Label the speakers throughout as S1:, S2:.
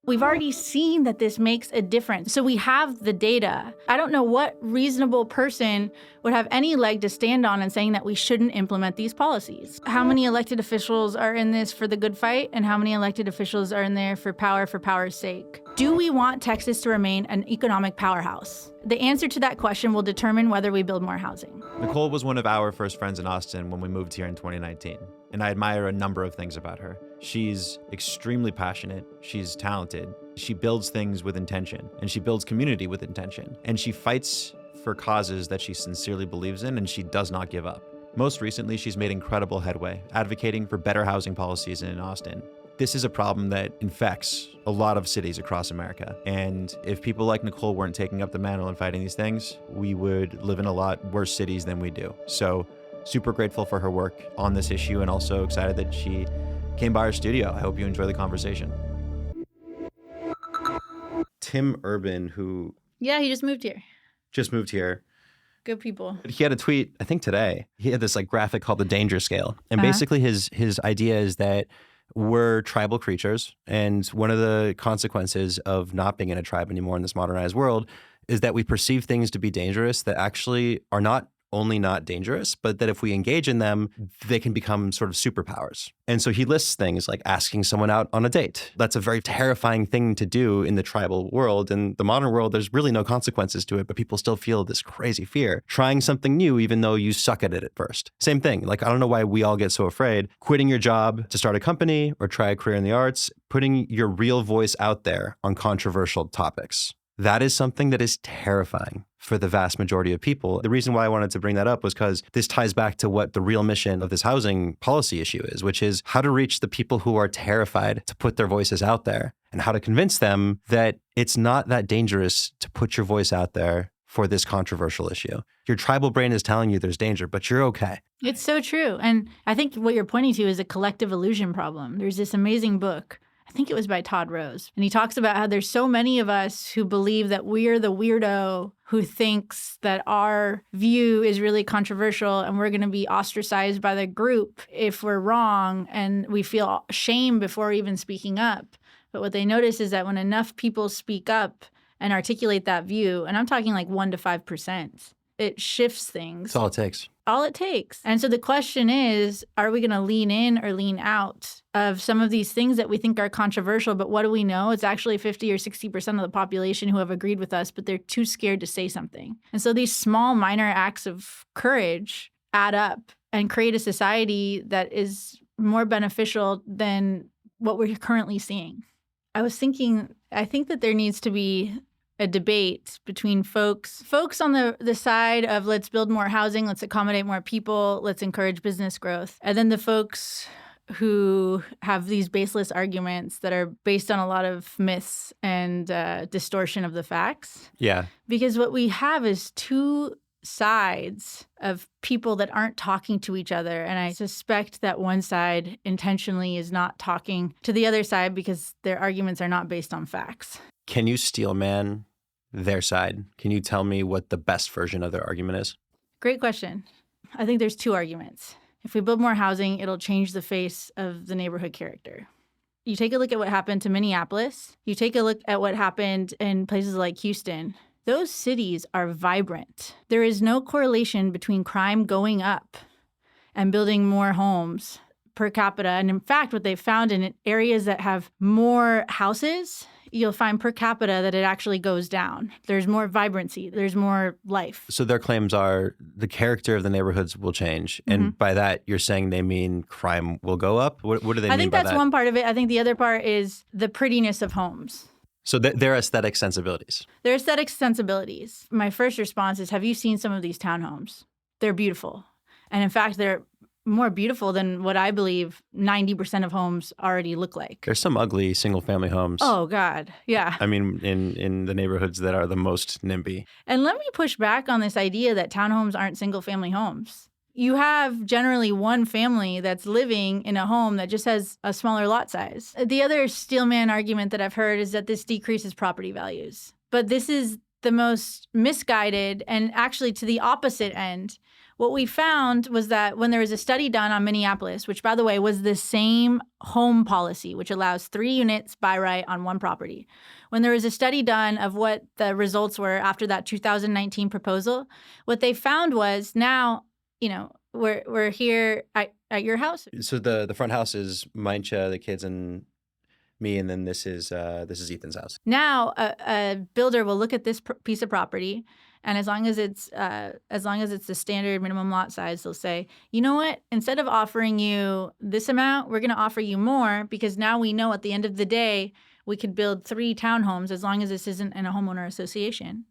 S1: We've already seen that this makes a difference. So we have the data. I don't know what reasonable person would have any leg to stand on in saying that we shouldn't implement these policies. How many elected officials are in this for the good fight, and how many elected officials are in there for power's sake? Do we want Texas to remain an economic powerhouse? The answer to that question will determine whether we build more housing.
S2: Nicole was one of our first friends in Austin when we moved here in 2019, and I admire a number of things about her. She's extremely passionate, she's talented, she builds things with intention, and she builds community with intention, and she fights for causes that she sincerely believes in, and she does not give up. Most recently, she's made incredible headway, advocating for better housing policies in Austin. This is a problem that infects a lot of cities across America. And if people like Nicole weren't taking up the mantle and fighting these things, we would live in a lot worse cities than we do. So super grateful for her work on this issue, and also excited that she came by our studio. I hope you enjoy the conversation. Tim Urban, who...
S1: Yeah, he just moved here. Good people.
S2: He had a tweet, I think today. He had this graphic called the danger scale. And basically his idea is that we're tribal creatures, and one of the consequences of not being in a tribe anymore in this modernized world is that we perceive things to be dangerous that actually are not only not dangerous, but that if we engage in them, they can become sort of superpowers. And so he lists things like asking someone out on a date. That's a very terrifying thing to do in the tribal world. In the modern world, there's really no consequences to it, but people still feel this crazy fear. Trying something new, even though you suck at it at first. Same thing. I don't know why we all get so afraid. Quitting your job to start a company or try a career in the arts, putting your real voice out there on controversial topics. That is something that is terrifying for the vast majority of people. The reason why I wanted to bring that up was because this ties back to what the real mission of this housing policy issue is, which is how to reach the people who are terrified to put their voices out there, and how to convince them that it's not that dangerous to put your voice out there for this controversial issue. Your tribal brain is telling you there's danger, but you're okay.
S1: It's so true. And I think what you're pointing to is a collective illusion problem. There's this amazing book, I think it was by Todd, and he talks about how there's so many of us who believe that we're the weirdo who thinks that our view is really controversial and we're going to be ostracized by the group if we're wrong, and we feel shame before even speaking up. But what they notice is that when enough people speak up and articulate that view, and I'm talking 1 to 5%, it shifts things.
S2: That's all it takes.
S1: All it takes. And so the question is, are we going to lean in or lean out of some of these things that we think are controversial? But what do we know? It's actually 50 or 60% of the population who have agreed with us, but they're too scared to say something. And so these small, minor acts of courage add up and create a society that is more beneficial than what we're currently seeing. I was thinking, I think that there needs to be a debate between folks on the side of let's build more housing, let's accommodate more people, let's encourage business growth. And then the folks who have these baseless arguments that are based on a lot of myths and distortion of the facts.
S2: Yeah.
S1: Because what we have is two sides of people that aren't talking to each other. And I suspect that one side intentionally is not talking to the other side because their arguments are not based on facts.
S2: Can you steel man their side? Can you tell me what the best version of their argument is?
S1: Great question. I think there's two arguments. If we build more housing, it'll change the face of the neighborhood character. You take a look at what happened to Minneapolis. You take a look at what happened in places like Houston. Those cities are vibrant. There is no correlation between crime going up and building more homes per capita. And in fact, what they've found in areas that have more houses, you'll find per capita that it actually goes down. There's more vibrancy. There's more life.
S2: So their claims are the character of the neighborhoods will change. And by that, you're saying they mean crime will go up? What do they mean by that?
S1: I think that's one part of it. I think the other part is the prettiness of homes.
S2: So their aesthetic sensibilities.
S1: Their aesthetic sensibilities. My first response is, have you seen some of these townhomes? They're beautiful. And in fact, they're more beautiful than what I believe 90% of homes already look like.
S2: There's some ugly single-family homes.
S1: Oh, God. Yeah.
S2: I mean, in the neighborhoods that are the most NIMBY.
S1: And let me push back on this idea that townhomes aren't single-family homes. You have generally one family that's living in a home that just has a smaller lot size. The other steelman argument that I've heard is that this decreases property values. But this is the most misguided and actually to the opposite end. what we found was that when there was a study done on Minneapolis, which, by the way, was the same home policy, which allows 3 units by right on one property. When there was a study done of what the results were after that 2019 proposal, what they found was now, we're here at your house.
S2: So the front house is Mincha, the kids, and me, and then this is Ethan's house.
S1: Now a builder will look at this piece of property, and as long as it's the standard minimum lot size, they'll say, you know what? Instead of offering you this amount, we're going to offer you more, because now we know at the end of the day we could build 3 townhomes as long as this isn't in a homeowner association.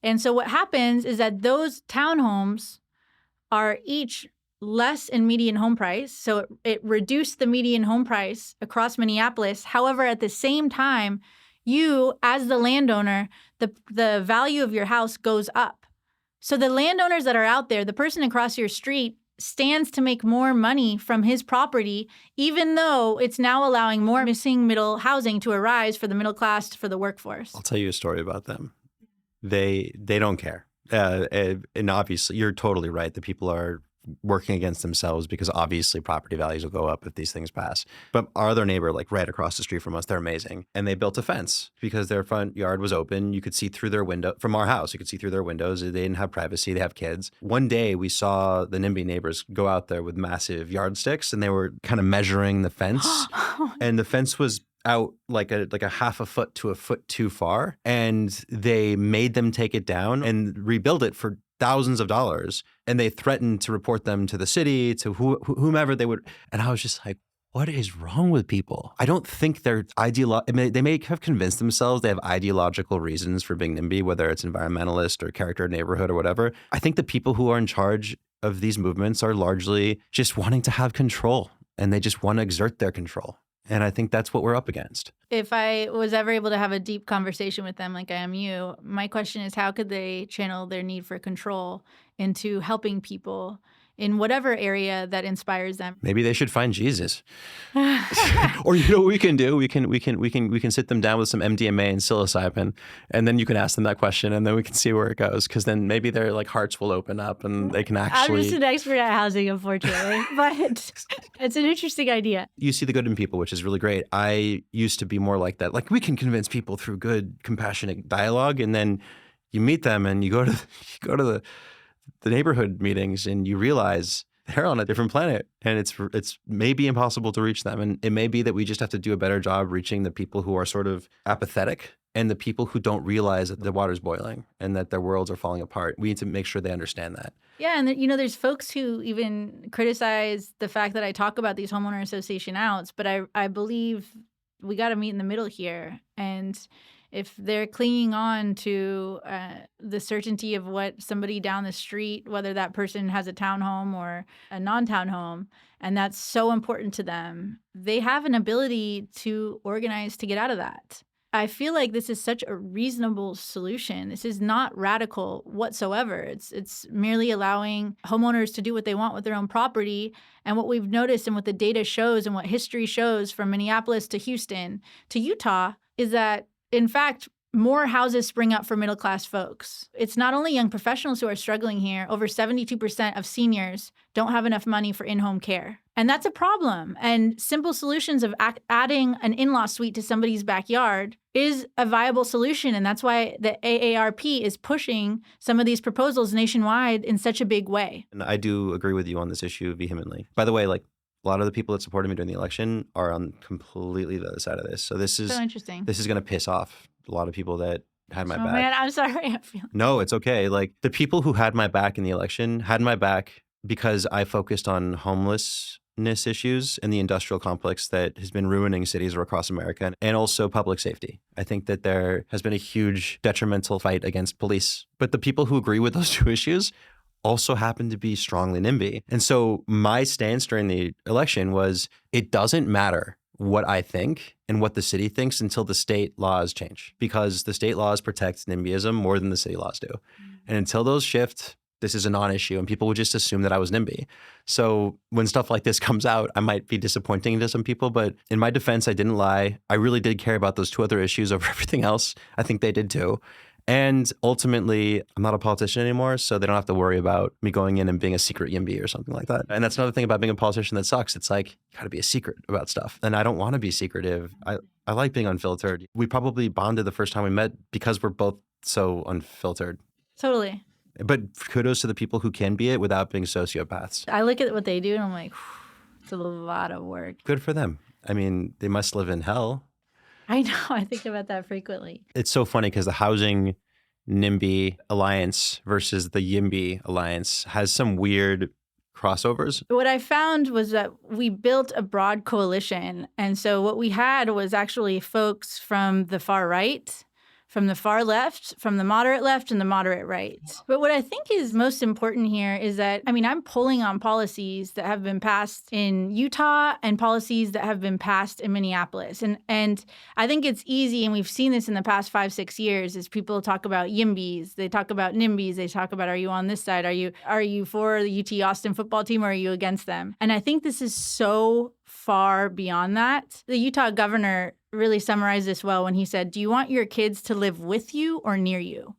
S1: And so what happens is that those townhomes are each less in median home price. So it reduced the median home price across Minneapolis. However, at the same time, you, as the landowner, the value of your house goes up. So the landowners that are out there, the person across your street stands to make more money from his property, even though it's now allowing more missing middle housing to arise for the middle class, for the workforce.
S2: I'll tell you a story about them. They don't care. And obviously, you're totally right. The people are working against themselves, because obviously property values will go up if these things pass. But our other neighbor, like right across the street from us, they're amazing. And they built a fence because their front yard was open. You could see through their window from our house. You could see through their windows. They didn't have privacy. They have kids. One day we saw the NIMBY neighbors go out there with massive yardsticks, and they were kind of measuring the fence. And the fence was out like a half a foot to a foot too far. And they made them take it down and rebuild it for thousands of dollars, and they threatened to report them to the city, to whomever they would. And I was just like, what is wrong with people? I don't think they're they may have convinced themselves they have ideological reasons for being NIMBY, whether it's environmentalist or character neighborhood or whatever. I think the people who are in charge of these movements are largely just wanting to have control, and they just want to exert their control. And I think that's what we're up against.
S1: If I was ever able to have a deep conversation with them like I am you, my question is, how could they channel their need for control into helping people in whatever area that inspires them?
S2: Maybe they should find Jesus. Or you know what we can do? We can sit them down with some MDMA and psilocybin, and then you can ask them that question, and then we can see where it goes. Because then maybe their hearts will open up, and they can actually.
S3: I'm just an expert at housing, unfortunately, but it's an interesting idea.
S2: You see the good in people, which is really great. I used to be more like that. Like, we can convince people through good, compassionate dialogue, and then you meet them, and you go to the neighborhood meetings, and you realize they're on a different planet, and it's maybe impossible to reach them. And it may be that we just have to do a better job reaching the people who are sort of apathetic, and the people who don't realize that the water's boiling and that their worlds are falling apart. We need to make sure they understand that.
S1: Yeah, and there's folks who even criticize the fact that I talk about these homeowner association outs, but I believe we got to meet in the middle here. And if they're clinging on to the certainty of what somebody down the street, whether that person has a townhome or a non-townhome, and that's so important to them, they have an ability to organize to get out of that. I feel like this is such a reasonable solution. This is not radical whatsoever. It's merely allowing homeowners to do what they want with their own property. And what we've noticed and what the data shows and what history shows from Minneapolis to Houston to Utah is that, in fact, more houses spring up for middle-class folks. It's not only young professionals who are struggling here. Over 72% of seniors don't have enough money for in-home care. And that's a problem. And simple solutions of adding an in-law suite to somebody's backyard is a viable solution. And that's why the AARP is pushing some of these proposals nationwide in such a big way.
S2: And I do agree with you on this issue vehemently. By the way, a lot of the people that supported me during the election are on completely the other side of this. So this is
S1: so interesting.
S2: This is going to piss off a lot of people that had my back.
S3: Man, I'm sorry.
S2: No, it's okay. The people who had my back in the election had my back because I focused on homelessness issues in the industrial complex that has been ruining cities across America, and also public safety. I think that there has been a huge detrimental fight against police. But the people who agree with those two issues also happen to be strongly NIMBY. And so my stance during the election was, it doesn't matter what I think and what the city thinks until the state laws change, because the state laws protect NIMBYism more than the city laws do. And until those shift, this is a non-issue, and people would just assume that I was NIMBY. So when stuff like this comes out, I might be disappointing to some people, but in my defense, I didn't lie. I really did care about those two other issues over everything else. I think they did too. And ultimately, I'm not a politician anymore, so they don't have to worry about me going in and being a secret YIMBY or something like that. And that's another thing about being a politician that sucks. It's like, you got to be a secret about stuff. And I don't want to be secretive. I like being unfiltered. We probably bonded the first time we met because we're both so unfiltered.
S1: Totally.
S2: But kudos to the people who can be it without being sociopaths.
S1: I look at what they do and I'm like, it's a lot of work.
S2: Good for them. I mean, they must live in hell.
S1: I know. I think about that frequently.
S2: It's so funny because the housing NIMBY alliance versus the YIMBY alliance has some weird crossovers.
S1: What I found was that we built a broad coalition. And so what we had was actually folks from the far right, from the far left, from the moderate left, and the moderate right. But what I think is most important here is that, I mean, I'm pulling on policies that have been passed in Utah and policies that have been passed in Minneapolis. And I think it's easy, and we've seen this in the past 5-6 years, is people talk about YIMBYs, they talk about NIMBYs, they talk about, are you on this side? Are you for the UT Austin football team, or are you against them? And I think this is so far beyond that. The Utah governor really summarized this well when he said, do you want your kids to live with you or near you?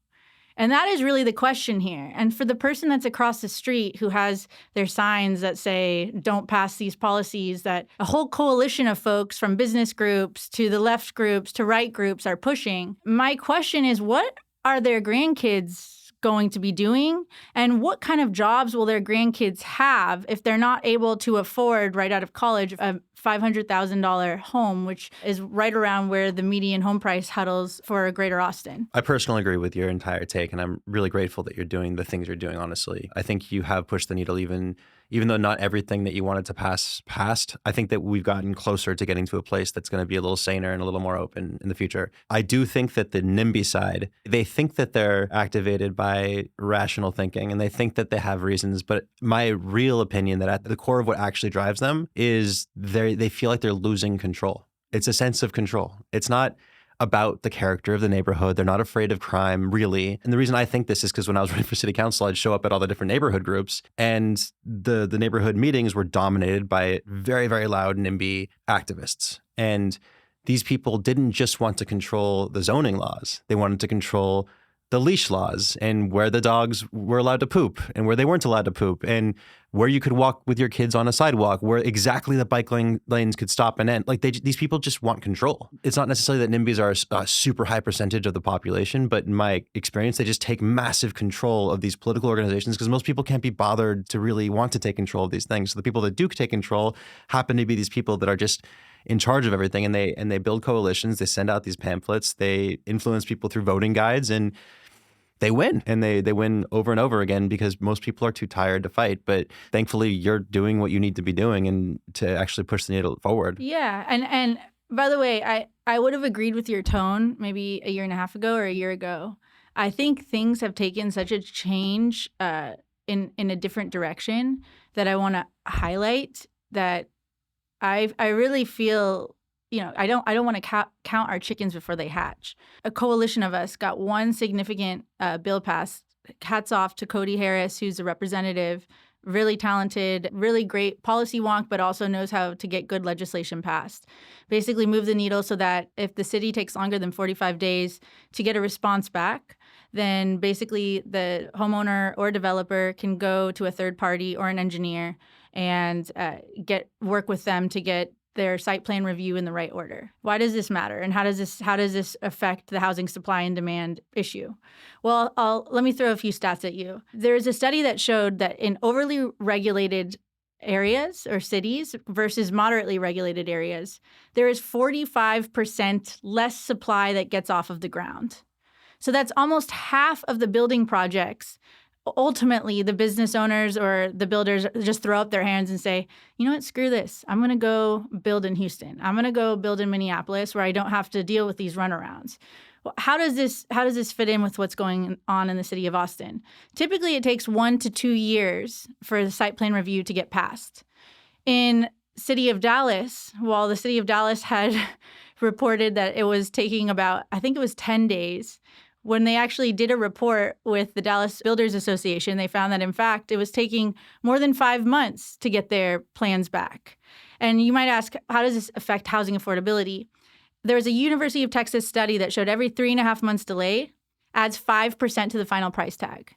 S1: And that is really the question here. And for the person that's across the street who has their signs that say, don't pass these policies, that a whole coalition of folks from business groups to the left groups to right groups are pushing, my question is, what are their grandkids going to be doing? And what kind of jobs will their grandkids have if they're not able to afford right out of college a $500,000 home, which is right around where the median home price huddles for Greater Austin?
S2: I personally agree with your entire take, and I'm really grateful that you're doing the things you're doing, honestly. I think you have pushed the needle even though not everything that you wanted to pass passed. I think that we've gotten closer to getting to a place that's going to be a little saner and a little more open in the future. I do think that the NIMBY side, they think that they're activated by rational thinking and they think that they have reasons. But my real opinion that at the core of what actually drives them is they feel like they're losing control. It's a sense of control. It's not about the character of the neighborhood. They're not afraid of crime, really. And the reason I think this is because when I was running for city council, I'd show up at all the different neighborhood groups, and the neighborhood meetings were dominated by very, very loud NIMBY activists. And these people didn't just want to control the zoning laws. They wanted to control the leash laws and where the dogs were allowed to poop and where they weren't allowed to poop, and where you could walk with your kids on a sidewalk, where exactly the bike lanes could stop and end. Like these people just want control. It's not necessarily that NIMBYs are a super high percentage of the population, but in my experience, they just take massive control of these political organizations because most people can't be bothered to really want to take control of these things. So the people that do take control happen to be these people that are just in charge of everything, and they build coalitions, they send out these pamphlets, they influence people through voting guides, and they win. And they win over and over again because most people are too tired to fight. But thankfully, you're doing what you need to be doing and to actually push the needle forward.
S1: Yeah. And by the way, I would have agreed with your tone maybe a year and a half ago or a year ago. I think things have taken such a change in a different direction that I want to highlight that I really feel, I don't want to count our chickens before they hatch. A coalition of us got one significant bill passed. Hats off to Cody Harris, who's a representative, really talented, really great policy wonk, but also knows how to get good legislation passed. Basically move the needle so that if the city takes longer than 45 days to get a response back, then basically the homeowner or developer can go to a third party or an engineer and work with them to get their site plan review in the right order. Why does this matter? And how does this affect the housing supply and demand issue? Well, let me throw a few stats at you. There's a study that showed that in overly regulated areas or cities versus moderately regulated areas, there is 45% less supply that gets off of the ground. So that's almost half of the building projects. Ultimately, the business owners or the builders just throw up their hands and say, you know what, screw this. I'm going to go build in Houston. I'm going to go build in Minneapolis where I don't have to deal with these runarounds. Well, how does this fit in with what's going on in the city of Austin? Typically, it takes 1 to 2 years for the site plan review to get passed. In city of Dallas, while the city of Dallas had reported that it was taking about, I think it was 10 days, when they actually did a report with the Dallas Builders Association, they found that, in fact, it was taking more than 5 months to get their plans back. And you might ask, how does this affect housing affordability? There was a University of Texas study that showed every 3.5 months delay adds 5% to the final price tag.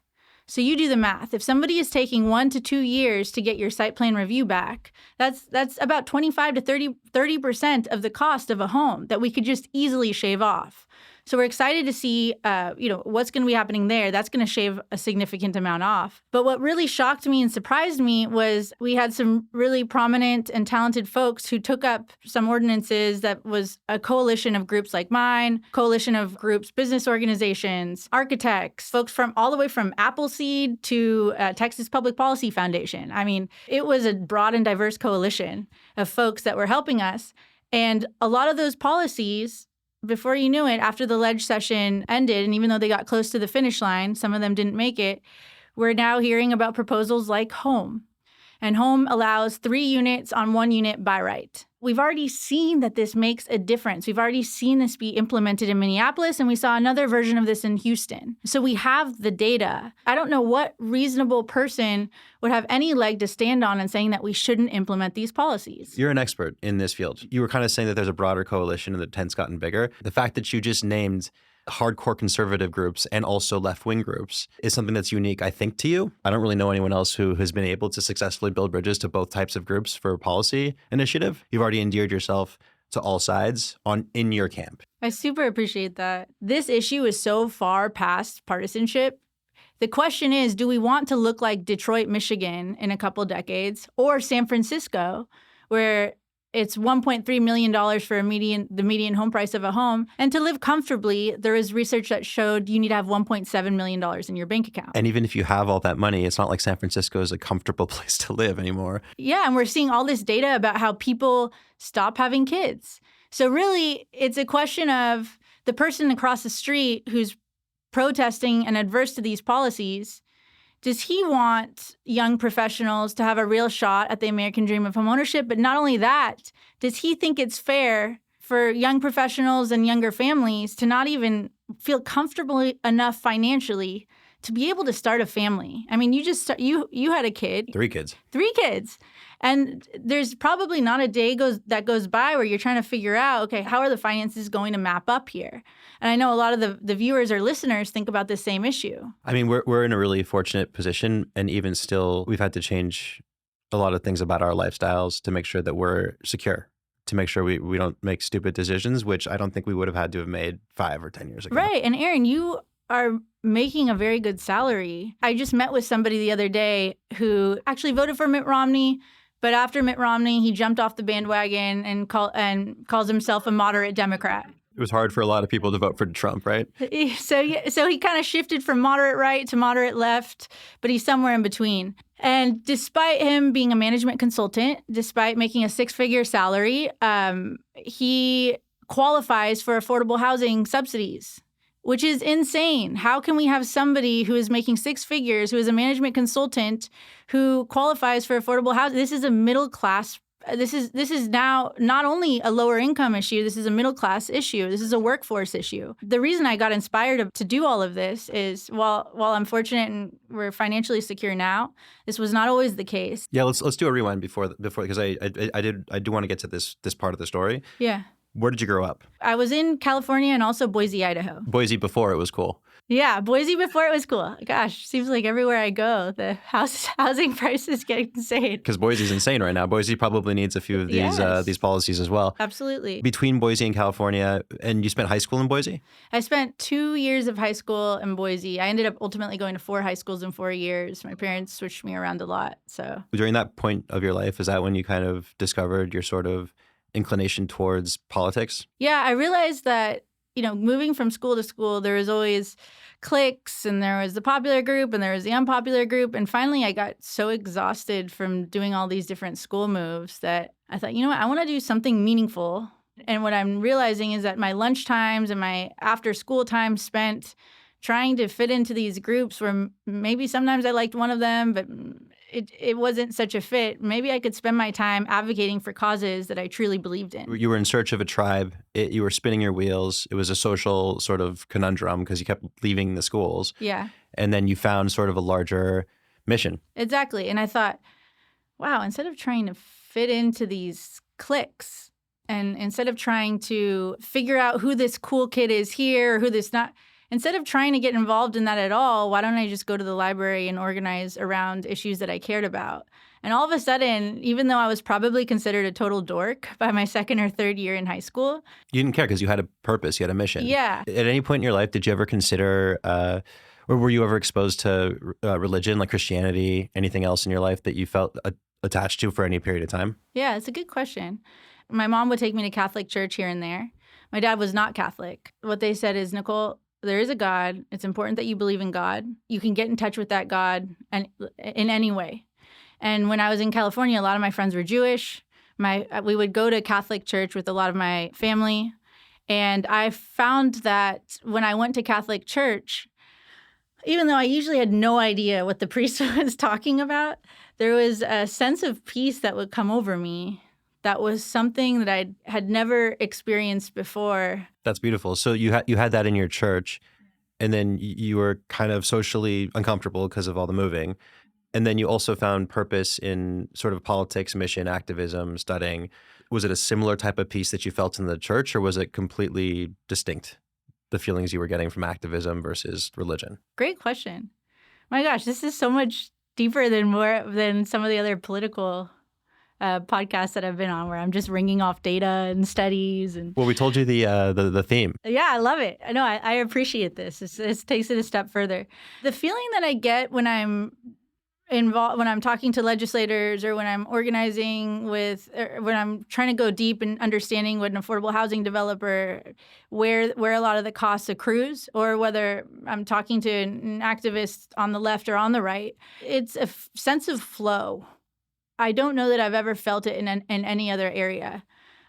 S1: So you do the math. If somebody is taking 1 to 2 years to get your site plan review back, that's about 25 to 30% of the cost of a home that we could just easily shave off. So we're excited to see, what's going to be happening there. That's going to shave a significant amount off. But what really shocked me and surprised me was we had some really prominent and talented folks who took up some ordinances that was a coalition of groups like mine, coalition of groups, business organizations, architects, folks from all the way from Appleseed to Texas Public Policy Foundation. I mean, it was a broad and diverse coalition of folks that were helping us. And a lot of those policies, before you knew it, after the ledge session ended, and even though they got close to the finish line, some of them didn't make it, we're now hearing about proposals like home. And home allows 3 units on 1 unit by right. We've already seen that this makes a difference. We've already seen this be implemented in Minneapolis, and we saw another version of this in Houston. So we have the data. I don't know what reasonable person would have any leg to stand on in saying that we shouldn't implement these policies.
S2: You're an expert in this field. You were kind of saying that there's a broader coalition and the tent's gotten bigger. The fact that you just named hardcore conservative groups and also left-wing groups is something that's unique, I think, to you. I don't really know anyone else who has been able to successfully build bridges to both types of groups for policy initiative. You've already endeared yourself to all sides in your camp.
S1: I super appreciate that. This issue is so far past partisanship. The question is, do we want to look like Detroit, Michigan in a couple decades, or San Francisco, where it's $1.3 million for the median home price of a home. And to live comfortably, there is research that showed you need to have $1.7 million in your bank account.
S2: And even if you have all that money, it's not like San Francisco is a comfortable place to live anymore.
S1: Yeah, and we're seeing all this data about how people stop having kids. So really, it's a question of the person across the street who's protesting and adverse to these policies. Does he want young professionals to have a real shot at the American dream of homeownership? But not only that, does he think it's fair for young professionals and younger families to not even feel comfortable enough financially to be able to start a family? I mean, you had a kid.
S2: 3 kids.
S1: 3 kids. And there's probably not a day that goes by where you're trying to figure out, okay, how are the finances going to map up here? And I know a lot of the viewers or listeners think about the same issue.
S2: I mean, we're in a really fortunate position, and even still, we've had to change a lot of things about our lifestyles to make sure that we're secure, to make sure we don't make stupid decisions, which I don't think we would have had to have made 5 or 10 years ago.
S1: Right. And Aaron, you are making a very good salary. I just met with somebody the other day who actually voted for Mitt Romney, but after Mitt Romney, he jumped off the bandwagon and calls himself a moderate Democrat.
S2: It was hard for a lot of people to vote for Trump, right?
S1: So he kind of shifted from moderate right to moderate left, but he's somewhere in between. And despite him being a management consultant, despite making a 6-figure salary, he qualifies for affordable housing subsidies, which is insane. How can we have somebody who is making 6 figures, who is a management consultant, who qualifies for affordable housing? This is a middle class. This is now not only a lower income issue, this is a middle class issue. This is a workforce issue. The reason I got inspired to do all of this is while I'm fortunate and we're financially secure now, this was not always the case.
S2: Yeah, let's do a rewind before because I do want to get to this part of the story.
S1: Yeah.
S2: Where did you grow up?
S1: I was in California and also Boise, Idaho.
S2: Boise before it was cool.
S1: Yeah, Boise before it was cool. Gosh, seems like everywhere I go, the housing prices get insane.
S2: Because Boise's insane right now. Boise probably needs a few of these policies as well.
S1: Absolutely.
S2: Between Boise and California, and you spent high school in Boise?
S1: I spent 2 years of high school in Boise. I ended up ultimately going to 4 high schools in 4 years. My parents switched me around a lot. So
S2: during that point of your life, is that when you kind of discovered your sort of inclination towards politics? Yeah,
S1: I realized that, moving from school to school, there was always cliques, and there was the popular group, and there was the unpopular group. And finally, I got so exhausted from doing all these different school moves that I thought, you know what, I want to do something meaningful. And what I'm realizing is that my lunch times and my after school time spent trying to fit into these groups where maybe sometimes I liked one of them, but it wasn't such a fit. Maybe I could spend my time advocating for causes that I truly believed in.
S2: You were in search of a tribe. You were spinning your wheels. It was a social sort of conundrum because you kept leaving the schools.
S1: Yeah.
S2: And then you found sort of a larger mission.
S1: Exactly. And I thought, wow, instead of trying to fit into these cliques and instead of trying to figure out who this cool kid is here or who this not, instead of trying to get involved in that at all, why don't I just go to the library and organize around issues that I cared about? And all of a sudden, even though I was probably considered a total dork by my second or third year in high school.
S2: You didn't care because you had a purpose, you had a mission.
S1: Yeah.
S2: At any point in your life, did you ever consider, or were you ever exposed to religion, like Christianity, anything else in your life that you felt attached to for any period of time?
S1: Yeah, it's a good question. My mom would take me to Catholic church here and there. My dad was not Catholic. What they said is, Nicole, there is a God. It's important that you believe in God. You can get in touch with that God and in any way. And when I was in California, a lot of my friends were Jewish. We would go to Catholic church with a lot of my family. And I found that when I went to Catholic church, even though I usually had no idea what the priest was talking about, there was a sense of peace that would come over me. That was something that I had never experienced before.
S2: That's beautiful. So you had that in your church, and then you were kind of socially uncomfortable because of all the moving. And then you also found purpose in sort of politics, mission, activism, studying. Was it a similar type of peace that you felt in the church, or was it completely distinct, the feelings you were getting from activism versus religion?
S1: Great question. My gosh, this is so much deeper than some of the other political podcasts that I've been on, where I'm just ringing off data and studies. And
S2: well, we told you the theme.
S1: Yeah, I love it. I know. I appreciate this. This takes it a step further. The feeling that I get when I'm involved, when I'm talking to legislators, or when I'm organizing with, or when I'm trying to go deep in understanding what an affordable housing developer, where a lot of the costs accrues, or whether I'm talking to an activist on the left or on the right, it's a sense of flow. I don't know that I've ever felt it in any other area.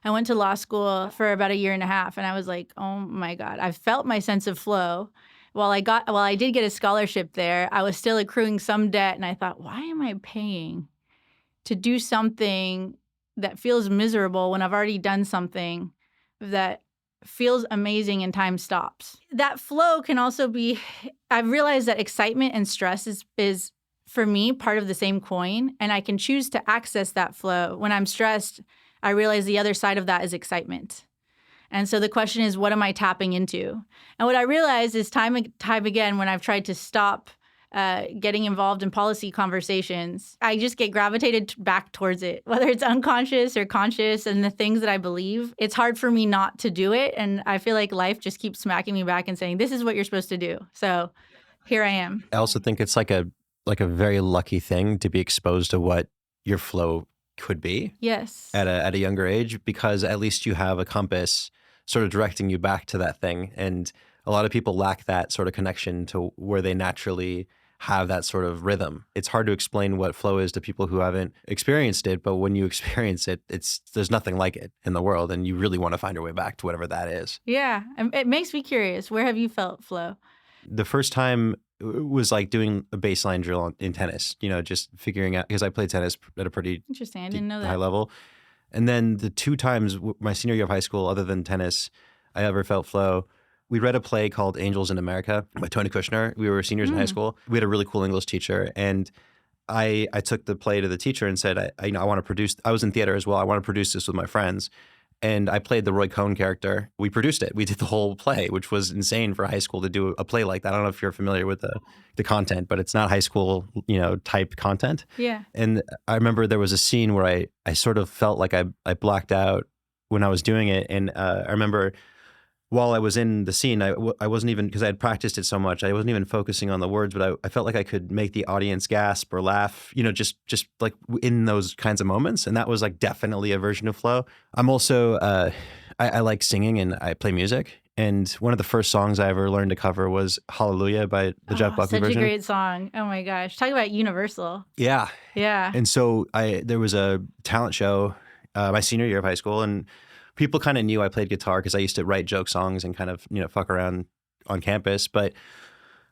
S1: I went to law school for about a year and a half, and I was like, oh my God, I felt my sense of flow. While I did get a scholarship there, I was still accruing some debt, and I thought, why am I paying to do something that feels miserable when I've already done something that feels amazing and time stops? That flow can also be, I've realized that excitement and stress is for me part of the same coin, and I can choose to access that flow. When I'm stressed, I realize the other side of that is excitement. And so the question is, what am I tapping into? And what I realized is time and time again, when I've tried to stop getting involved in policy conversations, I just get gravitated back towards it, whether it's unconscious or conscious, and the things that I believe. It's hard for me not to do it. And I feel like life just keeps smacking me back and saying, this is what you're supposed to do. So here I am.
S2: I also think it's like a very lucky thing to be exposed to what your flow could be.
S1: Yes.
S2: At a younger age, because at least you have a compass sort of directing you back to that thing. And a lot of people lack that sort of connection to where they naturally have that sort of rhythm. It's hard to explain what flow is to people who haven't experienced it, but when you experience it, there's nothing like it in the world, and you really want to find your way back to whatever that is.
S1: Yeah. It makes me curious. Where have you felt flow?
S2: The first time was like doing a baseline drill in tennis, just figuring out, because I played tennis at a pretty
S1: interesting. I didn't know that.
S2: high level. And then the two times my senior year of high school, other than tennis, I ever felt flow. We read a play called Angels in America by Tony Kushner. We were seniors in high school. We had a really cool English teacher, and I took the play to the teacher and said, I want to produce. I was in theater as well. I want to produce this with my friends. And I played the Roy Cohn character. We produced it. We did the whole play, which was insane for high school to do a play like that. I don't know if you're familiar with the content, but it's not high school, type content.
S1: Yeah.
S2: And I remember there was a scene where I sort of felt like I blacked out when I was doing it. And I remember while I was in the scene, I wasn't even, because I had practiced it so much, I wasn't even focusing on the words, but I felt like I could make the audience gasp or laugh, just like in those kinds of moments. And that was like definitely a version of flow. I'm also, I like singing and I play music. And one of the first songs I ever learned to cover was Hallelujah by the Jeff Buckley version.
S1: Such a great song. Oh my gosh. Talk about universal.
S2: Yeah.
S1: Yeah.
S2: And so there was a talent show my senior year of high school, and people kind of knew I played guitar because I used to write joke songs and kind of, fuck around on campus. But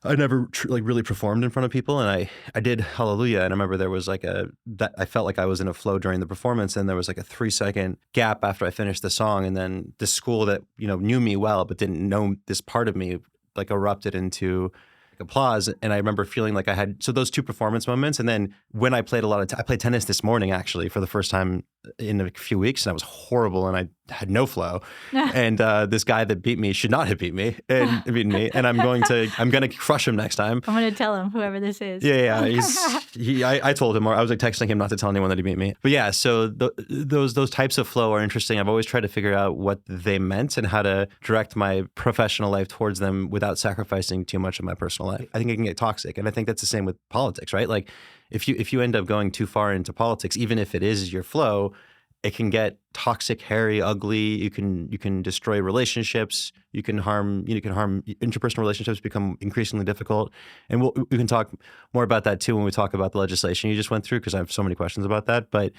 S2: I never really performed in front of people. And I did Hallelujah. And I remember there was that I felt like I was in a flow during the performance. And there was like a 3-second gap after I finished the song. And then the school that, knew me well, but didn't know this part of me, like erupted into applause. And I remember feeling like I had, so those two performance moments. And then when I played I played tennis this morning, actually, for the first time in a few weeks, and I was horrible and I had no flow. And this guy that beat me should not have beaten me, and I'm going to crush him next time.
S3: I'm going to tell him, whoever this is.
S2: Yeah. I told him, or I was like texting him not to tell anyone that he beat me. But yeah, so those types of flow are interesting. I've always tried to figure out what they meant and how to direct my professional life towards them without sacrificing too much of my personal life. I think it can get toxic, and I think that's the same with politics, right? Like if you end up going too far into politics, even if it is your flow, it can get toxic, hairy, ugly. You can destroy relationships. You can harm interpersonal relationships become increasingly difficult. And we can talk more about that too when we talk about the legislation you just went through, because I have so many questions about that. But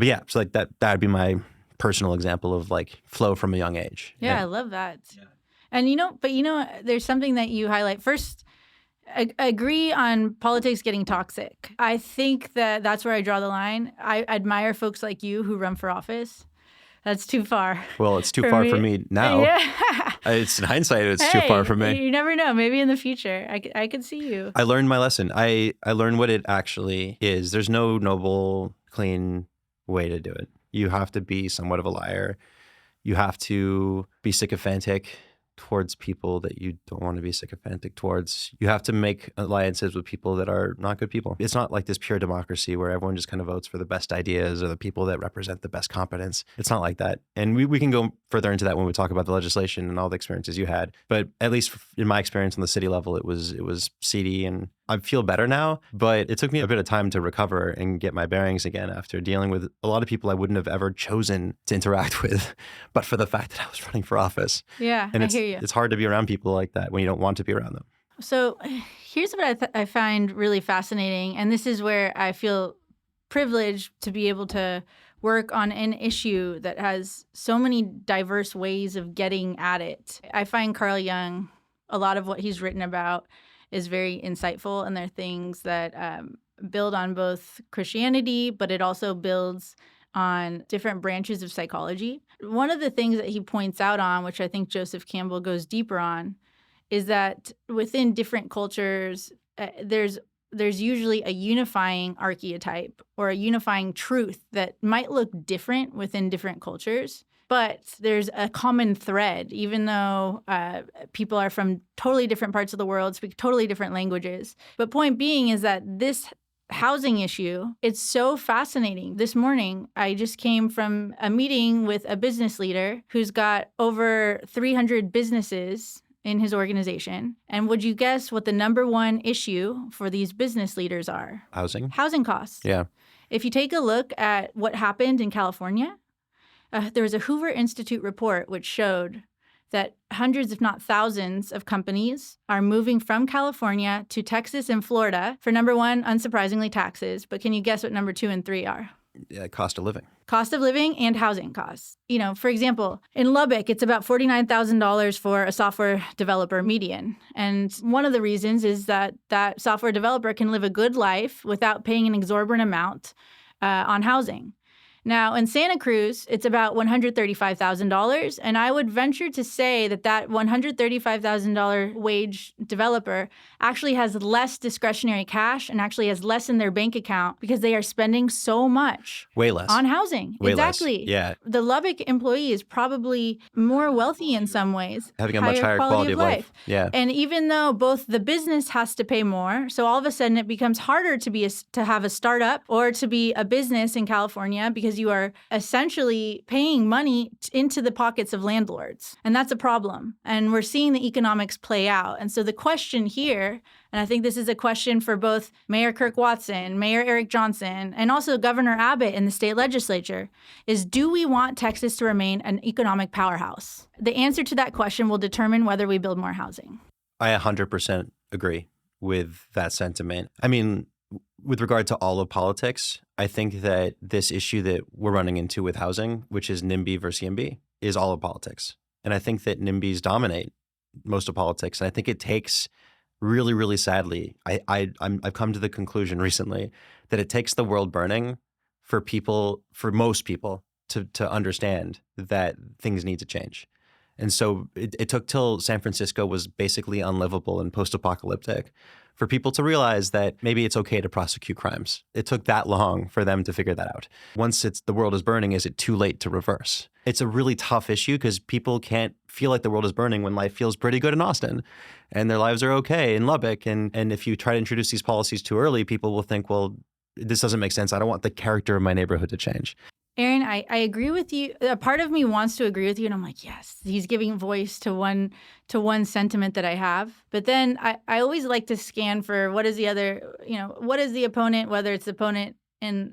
S2: yeah, so like that'd be my personal example of like flow from a young age.
S1: Yeah, I love that. Yeah. And there's something that you highlight. First, agree on politics getting toxic. I think that's where I draw the line. I admire folks like you who run for office. That's too far.
S2: Well, it's too far for me now. Yeah. It's in hindsight, it's too far for me.
S1: You never know. Maybe in the future, I could see you.
S2: I learned my lesson. I learned what it actually is. There's no noble, clean way to do it. You have to be somewhat of a liar. You have to be sycophantic towards people that you don't want to be sycophantic towards. You have to make alliances with people that are not good people. It's not like this pure democracy where everyone just kind of votes for the best ideas or the people that represent the best competence. It's not like that. And we can go further into that when we talk about the legislation and all the experiences you had. But at least in my experience on the city level, it was seedy, and I feel better now, but it took me a bit of time to recover and get my bearings again after dealing with a lot of people I wouldn't have ever chosen to interact with, but for the fact that I was running for office.
S1: Yeah,
S2: and
S1: I hear you.
S2: It's hard to be around people like that when you don't want to be around them.
S1: So here's what I find really fascinating, and this is where I feel privileged to be able to work on an issue that has so many diverse ways of getting at it. I find Carl Jung, a lot of what he's written about is very insightful, and they're things that build on both Christianity, but it also builds on different branches of psychology. One of the things that he points out on, which I think Joseph Campbell goes deeper on, is that within different cultures, there's usually a unifying archetype or a unifying truth that might look different within different cultures. But there's a common thread, even though people are from totally different parts of the world, speak totally different languages. But point being is that this housing issue, it's so fascinating. This morning, I just came from a meeting with a business leader who's got over 300 businesses in his organization. And would you guess what the number one issue for these business leaders are?
S2: Housing.
S1: Housing costs.
S2: Yeah.
S1: If you take a look at what happened in California, there was a Hoover Institute report which showed that hundreds, if not thousands, of companies are moving from California to Texas and Florida for, number one, unsurprisingly, taxes. But can you guess what number 2 and 3 are?
S2: Yeah, cost of living.
S1: Cost of living and housing costs. For example, in Lubbock, it's about $49,000 for a software developer median. And one of the reasons is that software developer can live a good life without paying an exorbitant amount on housing. Now, in Santa Cruz, it's about $135,000, and I would venture to say that $135,000 wage developer actually has less discretionary cash and actually has less in their bank account because they are spending so much.
S2: Way less.
S1: On housing.
S2: Way
S1: exactly.
S2: Less. Yeah.
S1: The Lubbock employee is probably more wealthy in some ways.
S2: Having a much higher quality of life. Yeah.
S1: And even though both the business has to pay more, so all of a sudden it becomes harder to have a startup or to be a business in California because you are essentially paying money into the pockets of landlords. And that's a problem. And we're seeing the economics play out. And so the question here, and I think this is a question for both Mayor Kirk Watson, Mayor Eric Johnson, and also Governor Abbott in the state legislature, is do we want Texas to remain an economic powerhouse? The answer to that question will determine whether we build more housing.
S2: I 100% agree with that sentiment. I mean, with regard to all of politics, I think that this issue that we're running into with housing, which is NIMBY versus YIMBY, is all of politics. And I think that NIMBYs dominate most of politics. And I think it takes really, really sadly, I've come to the conclusion recently that it takes the world burning for most people to understand that things need to change. And so it took till San Francisco was basically unlivable and post-apocalyptic for people to realize that maybe it's okay to prosecute crimes. It took that long for them to figure that out. Once the world is burning, is it too late to reverse? It's a really tough issue because people can't feel like the world is burning when life feels pretty good in Austin and their lives are okay in Lubbock. And if you try to introduce these policies too early, people will think, well, this doesn't make sense. I don't want the character of my neighborhood to change.
S1: Aaron, I agree with you. A part of me wants to agree with you, and I'm like, yes, he's giving voice to one sentiment that I have. But then I always like to scan for what is the other, what is the opponent, whether it's the opponent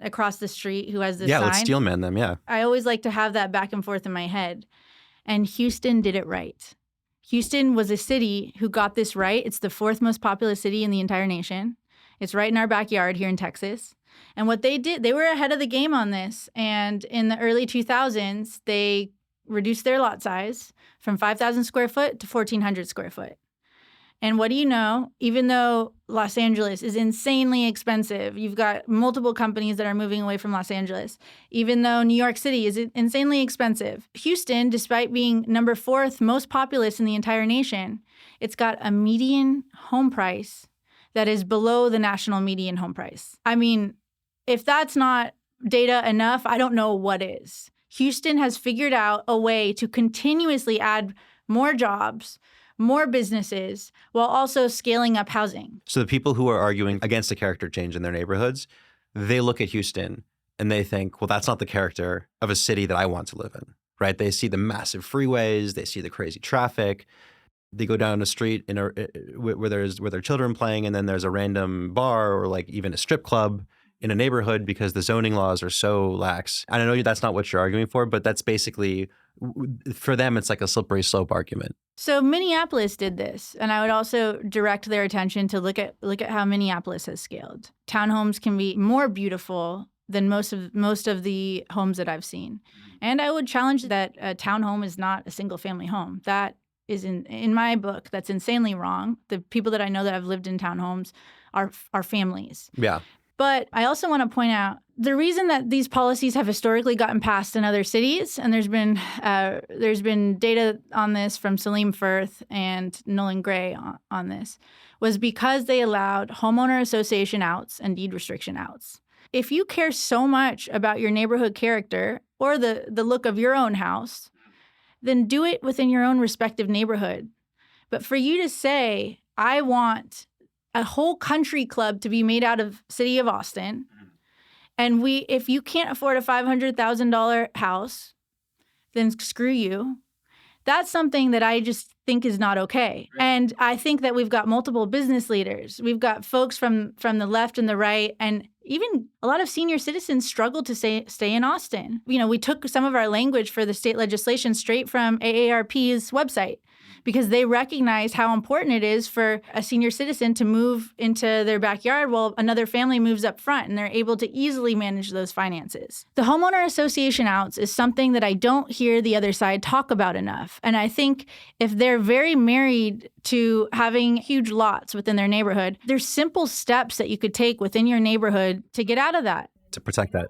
S1: across the street who has this sign.
S2: Yeah, let's steelman them, yeah.
S1: I always like to have that back and forth in my head. And Houston did it right. Houston was a city who got this right. It's the 4th most populous city in the entire nation. It's right in our backyard here in Texas. And what they did, they were ahead of the game on this. And in the early 2000s, they reduced their lot size from 5,000 square foot to 1,400 square foot. And what do you know? Even though Los Angeles is insanely expensive, you've got multiple companies that are moving away from Los Angeles. Even though New York City is insanely expensive, Houston, despite being number 4th most populous in the entire nation, it's got a median home price that is below the national median home price. I mean, if that's not data enough, I don't know what is. Houston has figured out a way to continuously add more jobs, more businesses, while also scaling up housing.
S2: So the people who are arguing against the character change in their neighborhoods, they look at Houston and they think, well, that's not the character of a city that I want to live in, right? They see the massive freeways, they see the crazy traffic. They go down the street where there are children playing, and then there's a random bar or like even a strip club in a neighborhood because the zoning laws are so lax. And I know that's not what you're arguing for, but that's basically, for them, it's like a slippery slope argument.
S1: So Minneapolis did this, and I would also direct their attention to look at how Minneapolis has scaled. Townhomes can be more beautiful than most of the homes that I've seen. And I would challenge that a townhome is not a single family home. That is in my book, that's insanely wrong. The people that I know that have lived in townhomes are families.
S2: Yeah.
S1: But I also want to point out the reason that these policies have historically gotten passed in other cities, and there's been data on this from Salim Firth and Nolan Gray on this, was because they allowed homeowner association outs and deed restriction outs. If you care so much about your neighborhood character or the look of your own house, then do it within your own respective neighborhood. But for you to say, I want a whole country club to be made out of city of Austin, and if you can't afford a $500,000 house, then screw you. That's something that I just think is not okay. Right. And I think that we've got multiple business leaders. We've got folks from the left and the right, and even a lot of senior citizens struggle to stay in Austin. We took some of our language for the state legislation straight from AARP's website because they recognize how important it is for a senior citizen to move into their backyard while another family moves up front, and they're able to easily manage those finances. The homeowner association outs is something that I don't hear the other side talk about enough. And I think if they're very married to having huge lots within their neighborhood, there's simple steps that you could take within your neighborhood to get out of that.
S2: To protect that.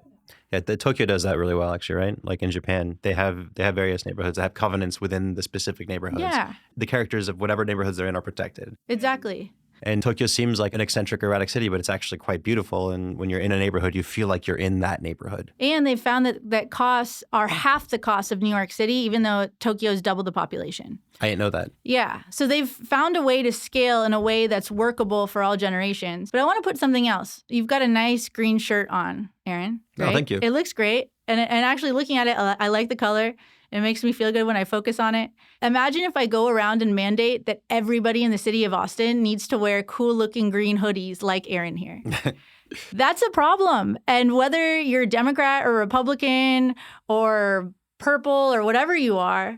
S2: Yeah, Tokyo does that really well, actually, right? Like in Japan, they have various neighborhoods that have covenants within the specific neighborhoods.
S1: Yeah.
S2: The characters of whatever neighborhoods they're in are protected.
S1: Exactly.
S2: And Tokyo seems like an eccentric, erratic city, but it's actually quite beautiful. And when you're in a neighborhood, you feel like you're in that neighborhood.
S1: And they've found that costs are half the cost of New York City, even though Tokyo's double the population.
S2: I didn't know that.
S1: Yeah. So they've found a way to scale in a way that's workable for all generations. But I want to put something else. You've got a nice green shirt on, Aaron. Great.
S2: Oh, thank you.
S1: It looks great. And actually looking at it, I like the color. It makes me feel good when I focus on it. Imagine if I go around and mandate that everybody in the city of Austin needs to wear cool-looking green hoodies like Aaron here. That's a problem. And whether you're a Democrat or Republican or purple or whatever you are,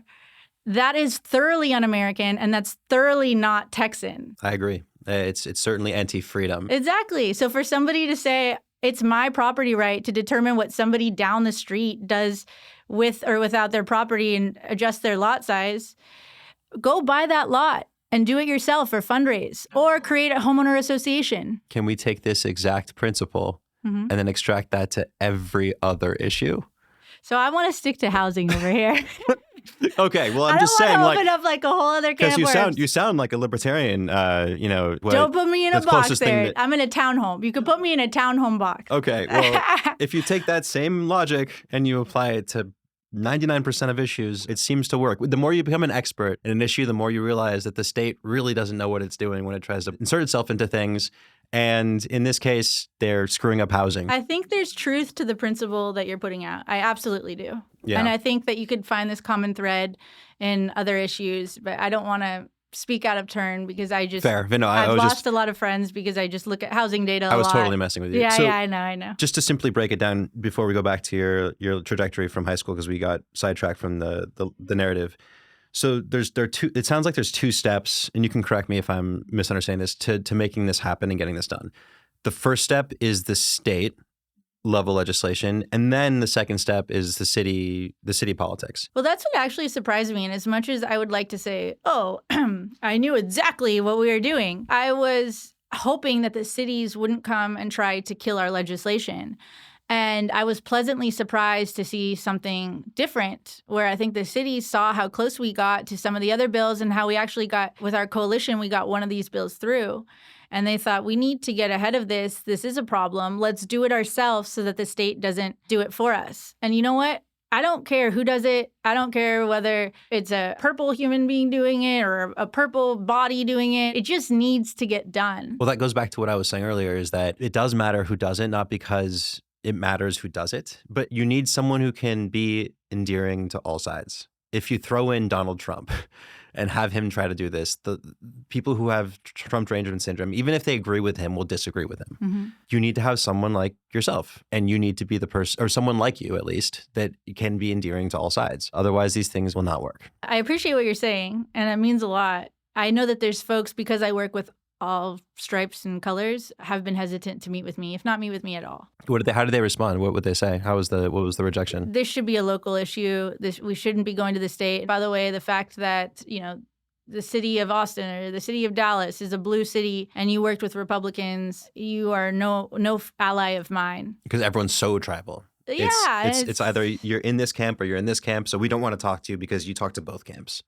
S1: that is thoroughly un-American, and that's thoroughly not Texan.
S2: I agree. It's certainly anti-freedom.
S1: Exactly. So for somebody to say, it's my property right to determine what somebody down the street does with or without their property and adjust their lot size, go buy that lot and do it yourself or fundraise or create a homeowner association.
S2: Can we take this exact principle and then extract that to every other issue?
S1: So I want to stick to housing over here.
S2: Okay, well, I'm
S3: I
S2: just
S3: don't
S2: saying,
S3: want to
S2: like,
S3: open up like a whole other can
S2: because
S3: of worms.
S2: you sound like a libertarian.
S1: Don't put me in a
S2: the
S1: box
S2: closest thing
S1: there.
S2: that-
S1: I'm in a townhome. You could put me in a townhome box.
S2: Okay, well, if you take that same logic and you apply it to 99% of issues, it seems to work. The more you become an expert in an issue, the more you realize that the state really doesn't know what it's doing when it tries to insert itself into things. And in this case, they're screwing up housing.
S1: I think there's truth to the principle that you're putting out. I absolutely do.
S2: Yeah.
S1: And I think that you could find this common thread in other issues, but I don't want to speak out of turn because I just
S2: Fair. No,
S1: I've lost a lot of friends because I just look at housing data a lot.
S2: I was totally messing with you.
S1: Yeah,
S2: So,
S1: yeah, I know.
S2: just to simply break it down before we go back to your trajectory from high school, because we got sidetracked from the narrative. So it sounds like there's two steps, and you can correct me if I'm misunderstanding this, to making this happen and getting this done. The first step is the state level legislation, and then the second step is the city politics.
S1: Well, that's what actually surprised me. And as much as I would like to say, oh, I knew exactly what we were doing, I was hoping that the cities wouldn't come and try to kill our legislation. And I was pleasantly surprised to see something different, where I think the cities saw how close we got to some of the other bills and how we actually got, with our coalition, we got one of these bills through. And they thought, we need to get ahead of this. This is a problem. Let's do it ourselves so that the state doesn't do it for us. And you know what? I don't care who does it. I don't care whether it's a purple human being doing it or a purple body doing it. It just needs to get done.
S2: Well, that goes back to what I was saying earlier, is that it does matter who does it, not because it matters who does it, but you need someone who can be endearing to all sides. If you throw in Donald Trump and have him try to do this, the people who have Trump derangement syndrome, even if they agree with him, will disagree with him.
S1: Mm-hmm.
S2: You need to have someone like yourself, and you need to be the person, or someone like you at least, that can be endearing to all sides. Otherwise, these things will not work.
S1: I appreciate what you're saying, and it means a lot. I know that there's folks, because I work with all stripes and colors, have been hesitant to meet with me, if not meet with me at all.
S2: How did they respond? What would they say? What was the rejection?
S1: This should be a local issue. We shouldn't be going to the state. By the way, the fact that, the city of Austin or the city of Dallas is a blue city and you worked with Republicans, you are no ally of mine.
S2: Because everyone's so tribal.
S1: Yeah.
S2: It's either you're in this camp or you're in this camp, so we don't want to talk to you because you talk to both camps.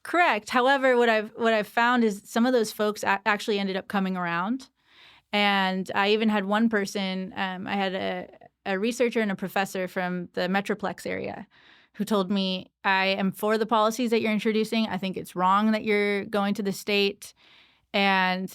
S1: Correct. However, what I've found is some of those folks actually ended up coming around. And I even had one person, I had a researcher and a professor from the Metroplex area who told me, I am for the policies that you're introducing. I think it's wrong that you're going to the state. And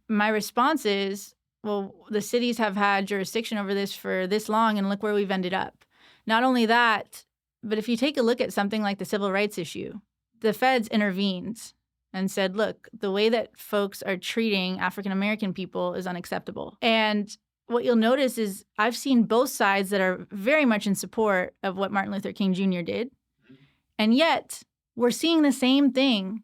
S1: my response is, well, the cities have had jurisdiction over this for this long, and look where we've ended up. Not only that, but if you take a look at something like the civil rights issue, the feds intervened and said, look, the way that folks are treating African-American people is unacceptable. And what you'll notice is I've seen both sides that are very much in support of what Martin Luther King Jr. did. And yet we're seeing the same thing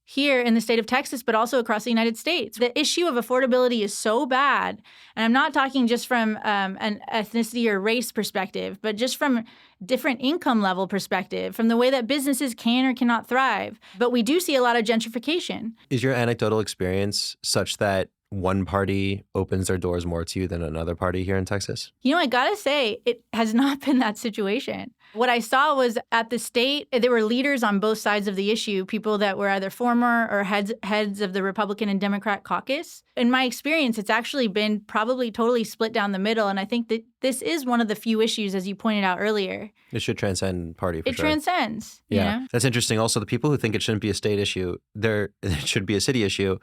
S1: here in the state of Texas, but also across the United States. The issue of affordability is so bad. And I'm not talking just from an ethnicity or race perspective, but just from different income level perspective, from the way that businesses can or cannot thrive. But we do see a lot of gentrification.
S2: Is your anecdotal experience such that one party opens their doors more to you than another party here in Texas?
S1: I gotta say, it has not been that situation. What I saw was at the state, there were leaders on both sides of the issue, people that were either former or heads of the Republican and Democrat caucus. In my experience, it's actually been probably totally split down the middle. And I think that this is one of the few issues, as you pointed out earlier.
S2: It should transcend party, for
S1: It
S2: sure.
S1: transcends.
S2: Yeah. That's interesting. Also, the people who think it shouldn't be a state issue, it should be a city issue,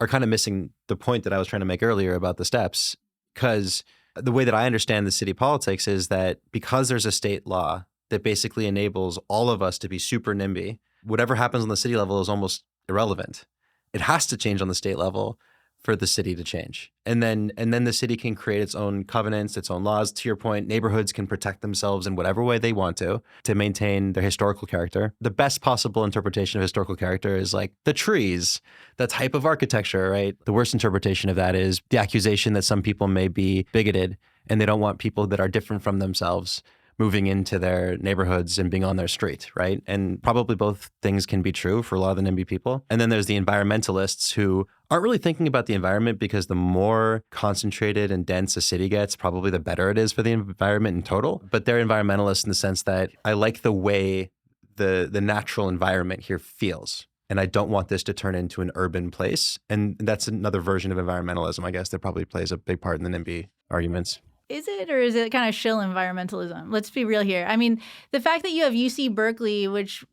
S2: are kind of missing the point that I was trying to make earlier about the steps. Because the way that I understand the city politics is that because there's a state law that basically enables all of us to be super NIMBY, whatever happens on the city level is almost irrelevant. It has to change on the state level for the city to change. And then the city can create its own covenants, its own laws. To your point, neighborhoods can protect themselves in whatever way they want to maintain their historical character. The best possible interpretation of historical character is like the trees, the type of architecture, right? The worst interpretation of that is the accusation that some people may be bigoted and they don't want people that are different from themselves moving into their neighborhoods and being on their street, right? And probably both things can be true for a lot of the NIMBY people. And then there's the environmentalists who aren't really thinking about the environment, because the more concentrated and dense a city gets, probably the better it is for the environment in total. But they're environmentalists in the sense that I like the way the natural environment here feels. And I don't want this to turn into an urban place. And that's another version of environmentalism, I guess, that probably plays a big part in the NIMBY arguments.
S1: Is it, or is it kind of shill environmentalism? Let's be real here. I mean, the fact that you have UC Berkeley, which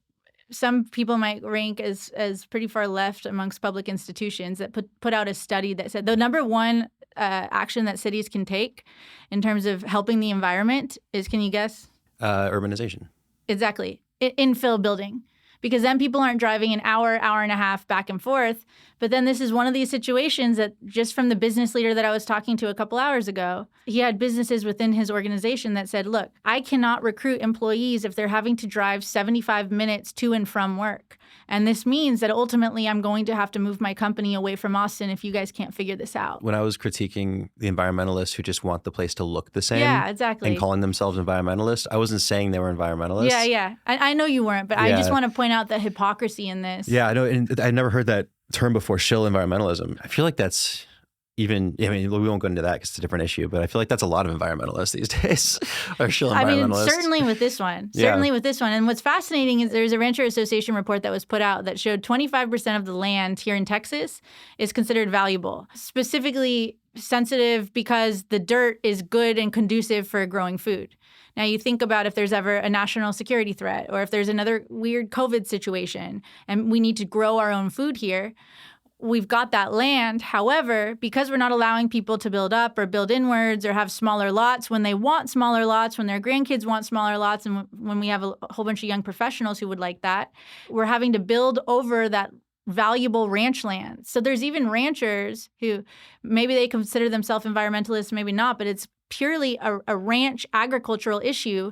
S1: some people might rank as pretty far left amongst public institutions, that put out a study that said the number one action that cities can take in terms of helping the environment is, can you guess?
S2: Urbanization.
S1: Exactly. Infill building. Because then people aren't driving an hour and a half back and forth. But then this is one of these situations that just from the business leader that I was talking to a couple hours ago, he had businesses within his organization that said, look, I cannot recruit employees if they're having to drive 75 minutes to and from work. And this means that ultimately I'm going to have to move my company away from Austin if you guys can't figure this out.
S2: When I was critiquing the environmentalists who just want the place to look the same,
S1: yeah, exactly,
S2: and calling themselves environmentalists, I wasn't saying they were environmentalists.
S1: Yeah. I know you weren't, but I just want to point out the hypocrisy in this.
S2: Yeah, I know. And I never heard that term before, shill environmentalism. I feel like that's even, I mean, we won't go into that because it's a different issue, but I feel like that's a lot of environmentalists these days are shill environmentalists.
S1: I mean, certainly with this one. Certainly with this one. And what's fascinating is there's a Rancher Association report that was put out that showed 25% of the land here in Texas is considered valuable, specifically sensitive because the dirt is good and conducive for growing food. Now, you think about if there's ever a national security threat or if there's another weird COVID situation and we need to grow our own food here, we've got that land. However, because we're not allowing people to build up or build inwards or have smaller lots when they want smaller lots, when their grandkids want smaller lots, and when we have a whole bunch of young professionals who would like that, we're having to build over that valuable ranch land. So there's even ranchers who maybe they consider themselves environmentalists, maybe not, but it's purely a ranch agricultural issue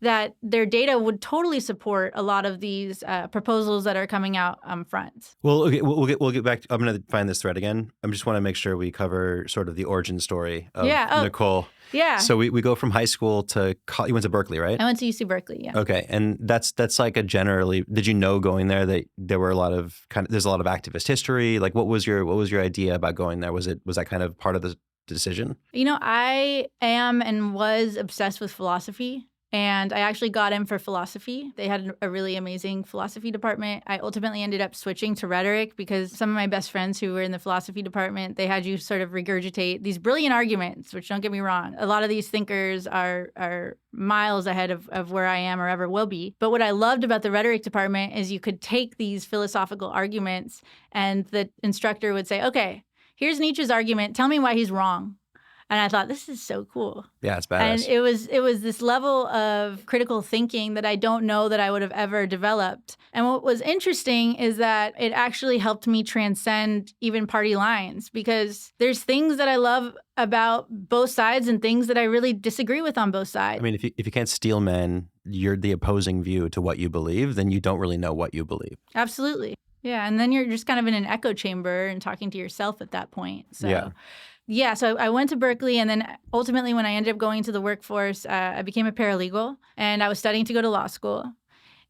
S1: that their data would totally support a lot of these proposals that are coming out front.
S2: Well, okay, we'll get back. I'm going to find this thread again. I just want to make sure we cover sort of the origin story of Nicole.
S1: Yeah.
S2: So we go from high school to you went to Berkeley, right?
S1: I went to UC Berkeley. Yeah.
S2: Okay, and that's like a generally. Did you know going there that there were a lot of there's a lot of activist history? Like, what was your idea about going there? Was that kind of part of the decision?
S1: You know, I am and was obsessed with philosophy. And I actually got in for philosophy. They had a really amazing philosophy department. I ultimately ended up switching to rhetoric because some of my best friends who were in the philosophy department, they had you sort of regurgitate these brilliant arguments, which don't get me wrong. A lot of these thinkers are miles ahead of where I am or ever will be. But what I loved about the rhetoric department is you could take these philosophical arguments and the instructor would say, okay, here's Nietzsche's argument. Tell me why he's wrong. And I thought, this is so cool.
S2: Yeah, it's badass.
S1: And it was this level of critical thinking that I don't know that I would have ever developed. And what was interesting is that it actually helped me transcend even party lines because there's things that I love about both sides and things that I really disagree with on both sides.
S2: I mean, if you can't steel man, you're the opposing view to what you believe, then you don't really know what you believe.
S1: Absolutely. Yeah, and then you're just kind of in an echo chamber and talking to yourself at that point. So. Yeah, so I went to Berkeley, and then ultimately when I ended up going to the workforce, I became a paralegal, and I was studying to go to law school.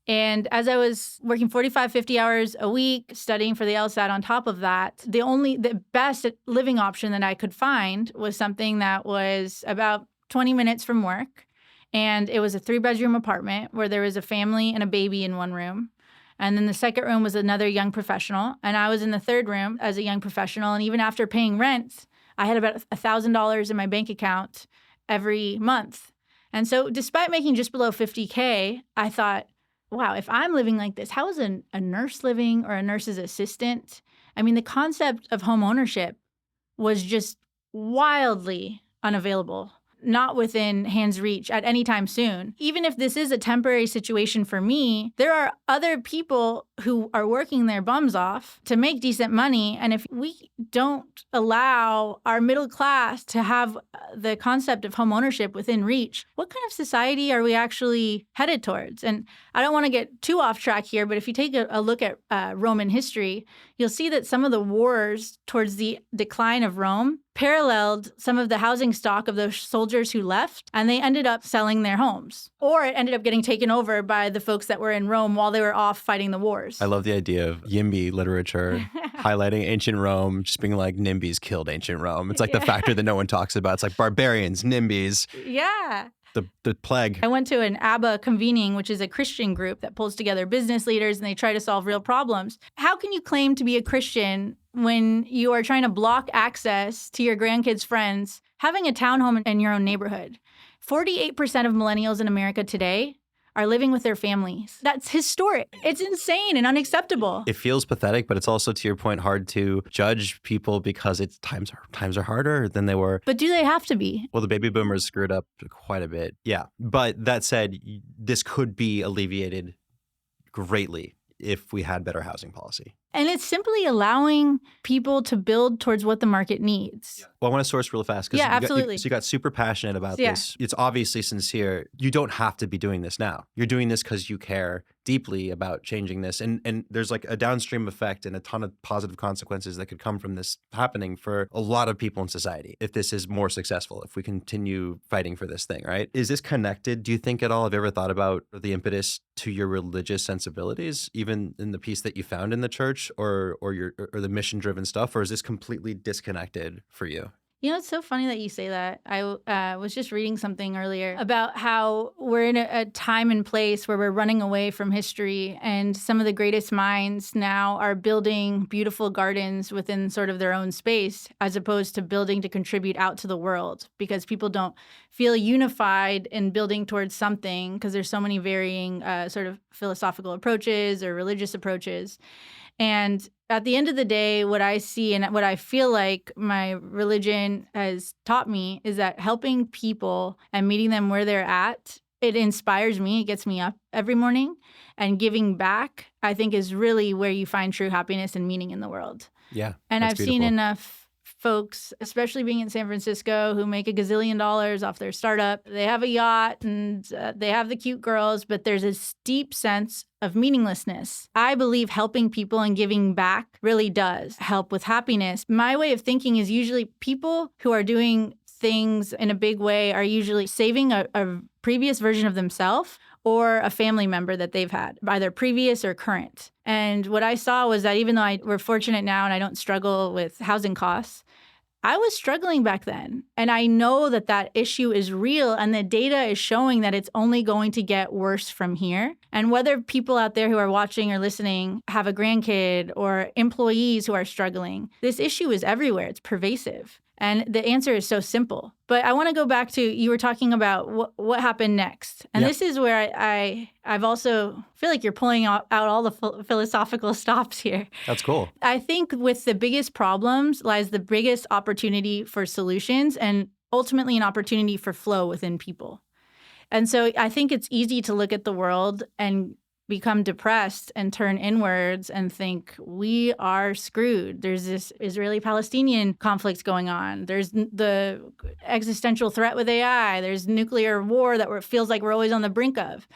S1: And as I was working 45, 50 hours a week, studying for the LSAT on top of that, the best living option that I could find was something that was about 20 minutes from work. And it was a 3-bedroom apartment where there was a family and a baby in one room. And then the second room was another young professional. And I was in the third room as a young professional. And even after paying rent, I had about $1,000 in my bank account every month. And so despite making just below $50K, I thought, wow, if I'm living like this, how is a nurse living or a nurse's assistant? I mean, the concept of home ownership was just wildly unavailable, not within hand's reach at any time soon. Even if this is a temporary situation for me, there are other people who are working their bums off to make decent money. And if we don't allow our middle class to have the concept of home ownership within reach, what kind of society are we actually headed towards? And I don't want to get too off track here, but if you take a look at Roman history, you'll see that some of the wars towards the decline of Rome paralleled some of the housing stock of those soldiers who left, and they ended up selling their homes. Or it ended up getting taken over by the folks that were in Rome while they were off fighting the wars.
S2: I love the idea of YIMBY literature highlighting ancient Rome, just being like NIMBYs killed ancient Rome. It's like the factor that no one talks about. It's like barbarians, NIMBYs.
S1: Yeah.
S2: The plague.
S1: I went to an ABBA convening, which is a Christian group that pulls together business leaders and they try to solve real problems. How can you claim to be a Christian when you are trying to block access to your grandkids' friends having a townhome in your own neighborhood? 48% of millennials in America today are living with their families. That's historic. It's insane and unacceptable.
S2: It feels pathetic, but it's also, to your point, hard to judge people because times are harder than they were.
S1: But do they have to be?
S2: Well, the baby boomers screwed up quite a bit. Yeah. But that said, this could be alleviated greatly if we had better housing policy.
S1: And it's simply allowing people to build towards what the market needs.
S2: Yeah. Well, I want to source real fast.
S1: Yeah, absolutely.
S2: So you got super passionate about this. It's obviously sincere. You don't have to be doing this now. You're doing this because you care deeply about changing this. And there's like a downstream effect and a ton of positive consequences that could come from this happening for a lot of people in society if this is more successful, if we continue fighting for this thing, right? Is this connected, do you think at all? Have you ever thought about the impetus to your religious sensibilities, even in the piece that you found in the church or the mission-driven stuff, or is this completely disconnected for you?
S1: You know, it's so funny that you say that. I was just reading something earlier about how we're in a time and place where we're running away from history, and some of the greatest minds now are building beautiful gardens within sort of their own space, as opposed to building to contribute out to the world, because people don't feel unified in building towards something because there's so many varying sort of philosophical approaches or religious approaches. And at the end of the day, what I see and what I feel like my religion has taught me is that helping people and meeting them where they're at, it inspires me. It gets me up every morning. And giving back, I think, is really where you find true happiness and meaning in the world.
S2: Yeah.
S1: And I've
S2: beautiful.
S1: seen enough folks, especially being in San Francisco, who make $1 gazillion off their startup. They have a yacht and they have the cute girls, but there's a deep sense of meaninglessness. I believe helping people and giving back really does help with happiness. My way of thinking is usually people who are doing things in a big way are usually saving a previous version of themselves or a family member that they've had, either previous or current. And what I saw was that even though we're fortunate now and I don't struggle with housing costs, I was struggling back then. And I know that that issue is real, and the data is showing that it's only going to get worse from here. And whether people out there who are watching or listening have a grandkid or employees who are struggling, this issue is everywhere. It's pervasive. And the answer is so simple. But I want to go back to, you were talking about what happened next. And This is where I've also feel like you're pulling out all the philosophical stops here.
S2: That's cool.
S1: I think with the biggest problems lies the biggest opportunity for solutions and ultimately an opportunity for flow within people. And so I think it's easy to look at the world and become depressed and turn inwards and think we are screwed. There's this Israeli-Palestinian conflict going on. There's the existential threat with AI. There's nuclear war that feels like we're always on the brink of.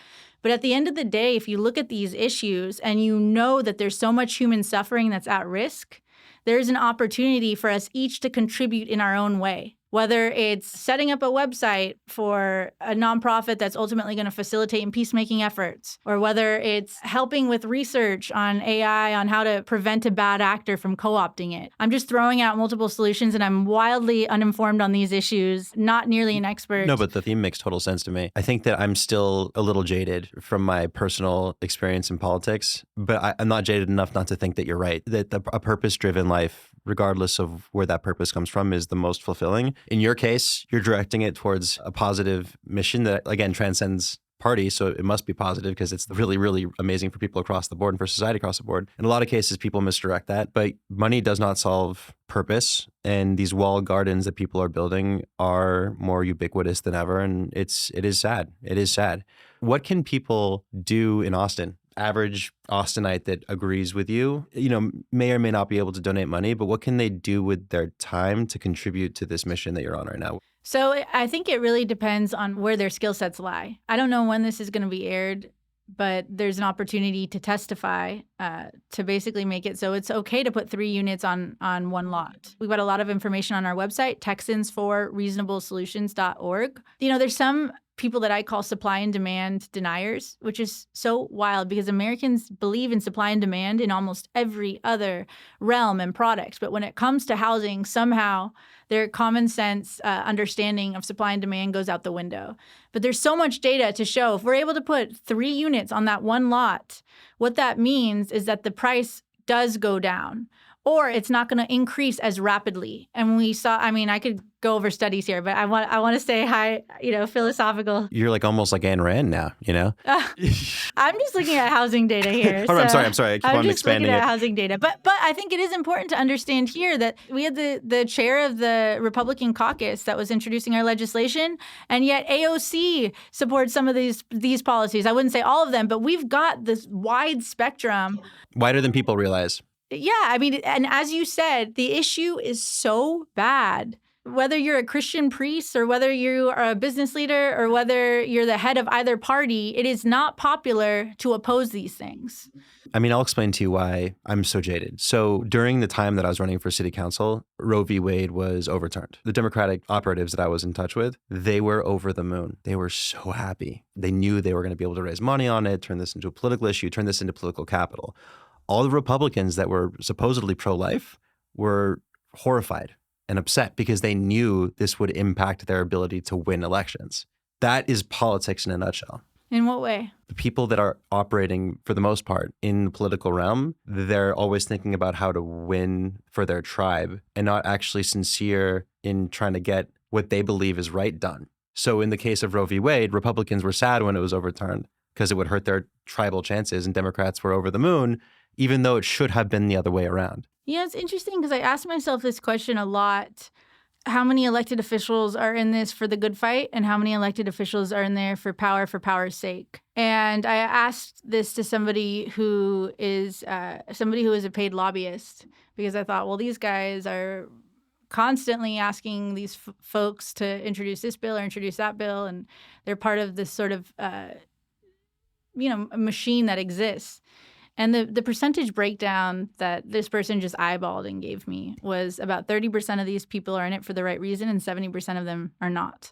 S1: But at the end of the day, if you look at these issues and you know that there's so much human suffering that's at risk, there's an opportunity for us each to contribute in our own way. Whether it's setting up a website for a nonprofit that's ultimately going to facilitate in peacemaking efforts, or whether it's helping with research on AI on how to prevent a bad actor from co-opting it. I'm just throwing out multiple solutions, and I'm wildly uninformed on these issues, not nearly an expert.
S2: No, but the theme makes total sense to me. I think that I'm still a little jaded from my personal experience in politics, but I'm not jaded enough not to think that you're right, that a purpose-driven life, regardless of where that purpose comes from, is the most fulfilling. In your case, you're directing it towards a positive mission that, again, transcends party. So it must be positive because it's really, really amazing for people across the board and for society across the board. In a lot of cases, people misdirect that. But money does not solve purpose. And these walled gardens that people are building are more ubiquitous than ever. And it is sad. It is sad. What can people do in Austin? Average Austinite that agrees with you, may or may not be able to donate money, but what can they do with their time to contribute to this mission that you're on right now?
S1: So I think it really depends on where their skill sets lie. I don't know when this is going to be aired, but there's an opportunity to testify to basically make it so it's okay to put 3 units on one lot. We've got a lot of information on our website, Texans for reasonable solutions.org. There's some people that I call supply and demand deniers, which is so wild because Americans believe in supply and demand in almost every other realm and product. But when it comes to housing, somehow their common sense understanding of supply and demand goes out the window. But there's so much data to show if we're able to put 3 units on that one lot, what that means is that the price does go down, or it's not going to increase as rapidly. And we saw, I mean, I could go over studies here, but I want to stay high, philosophical.
S2: You're like almost like Ayn Rand now,
S1: I'm just looking at housing data here.
S2: I'm sorry. I keep on expanding it.
S1: I'm just looking at housing data. But I think it is important to understand here that we had the chair of the Republican caucus that was introducing our legislation, and yet AOC supports some of these policies. I wouldn't say all of them, but we've got this wide spectrum.
S2: Wider than people realize.
S1: Yeah, I mean, and as you said, the issue is so bad. Whether you're a Christian priest or whether you are a business leader or whether you're the head of either party, it is not popular to oppose these things.
S2: I mean, I'll explain to you why I'm so jaded. So during the time that I was running for city council, Roe v. Wade was overturned. The Democratic operatives that I was in touch with, they were over the moon. They were so happy. They knew they were going to be able to raise money on it, turn this into a political issue, turn this into political capital. All the Republicans that were supposedly pro-life were horrified and upset because they knew this would impact their ability to win elections. That is politics in a nutshell.
S1: In what way?
S2: The people that are operating, for the most part, in the political realm, they're always thinking about how to win for their tribe and not actually sincere in trying to get what they believe is right done. So in the case of Roe v. Wade, Republicans were sad when it was overturned because it would hurt their tribal chances, and Democrats were over the moon, even though it should have been the other way around.
S1: Yeah, it's interesting because I ask myself this question a lot. How many elected officials are in this for the good fight, and how many elected officials are in there for power's sake? And I asked this to somebody who is a paid lobbyist, because I thought, well, these guys are constantly asking these folks to introduce this bill or introduce that bill, and they're part of this sort of a machine that exists. And the percentage breakdown that this person just eyeballed and gave me was about 30% of these people are in it for the right reason and 70% of them are not.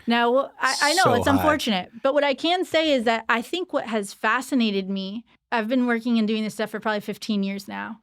S1: Now, I know it's unfortunate, but what I can say is that I think what has fascinated me, I've been working and doing this stuff for probably 15 years now,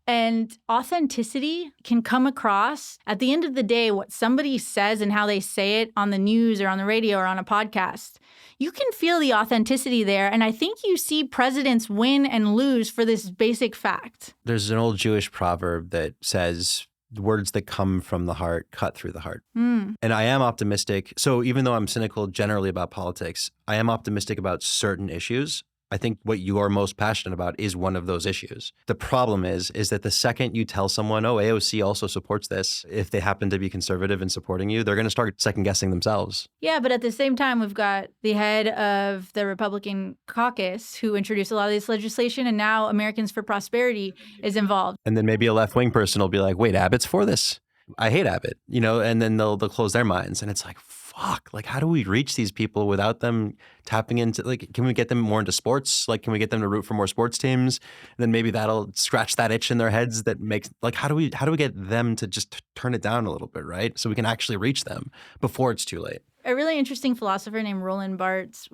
S1: and authenticity can come across at the end of the day, what somebody says and how they say it on the news or on the radio or on a podcast. You can feel the authenticity there. And I think you see presidents win and lose for this basic fact.
S2: There's an old Jewish proverb that says, words that come from the heart cut through the heart. And I am optimistic. So even though I'm cynical generally about politics, I am optimistic about certain issues. I think what you are most passionate about is one of those issues. The problem is that the second you tell someone, oh, AOC also supports this, if they happen to be conservative in supporting you, they're going to start second guessing themselves.
S1: Yeah, but at the same time, we've got the head of the Republican caucus who introduced a lot of this legislation, and now Americans for Prosperity is involved.
S2: And then maybe a left-wing person will be like, wait, Abbott's for this? I hate Abbott, and then they'll close their minds. And it's like, fuck, like, how do we reach these people without them tapping into, like, can we get them more into sports? Like, can we get them to root for more sports teams? And then maybe that'll scratch that itch in their heads that makes, like, how do we get them to just turn it down a little bit, right? So we can actually reach them before it's too late.
S1: A really interesting philosopher named Roland Barthes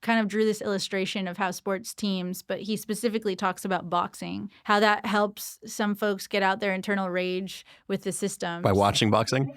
S1: kind of drew this illustration of how sports teams, but he specifically talks about boxing, how that helps some folks get out their internal rage with the system.
S2: By watching boxing?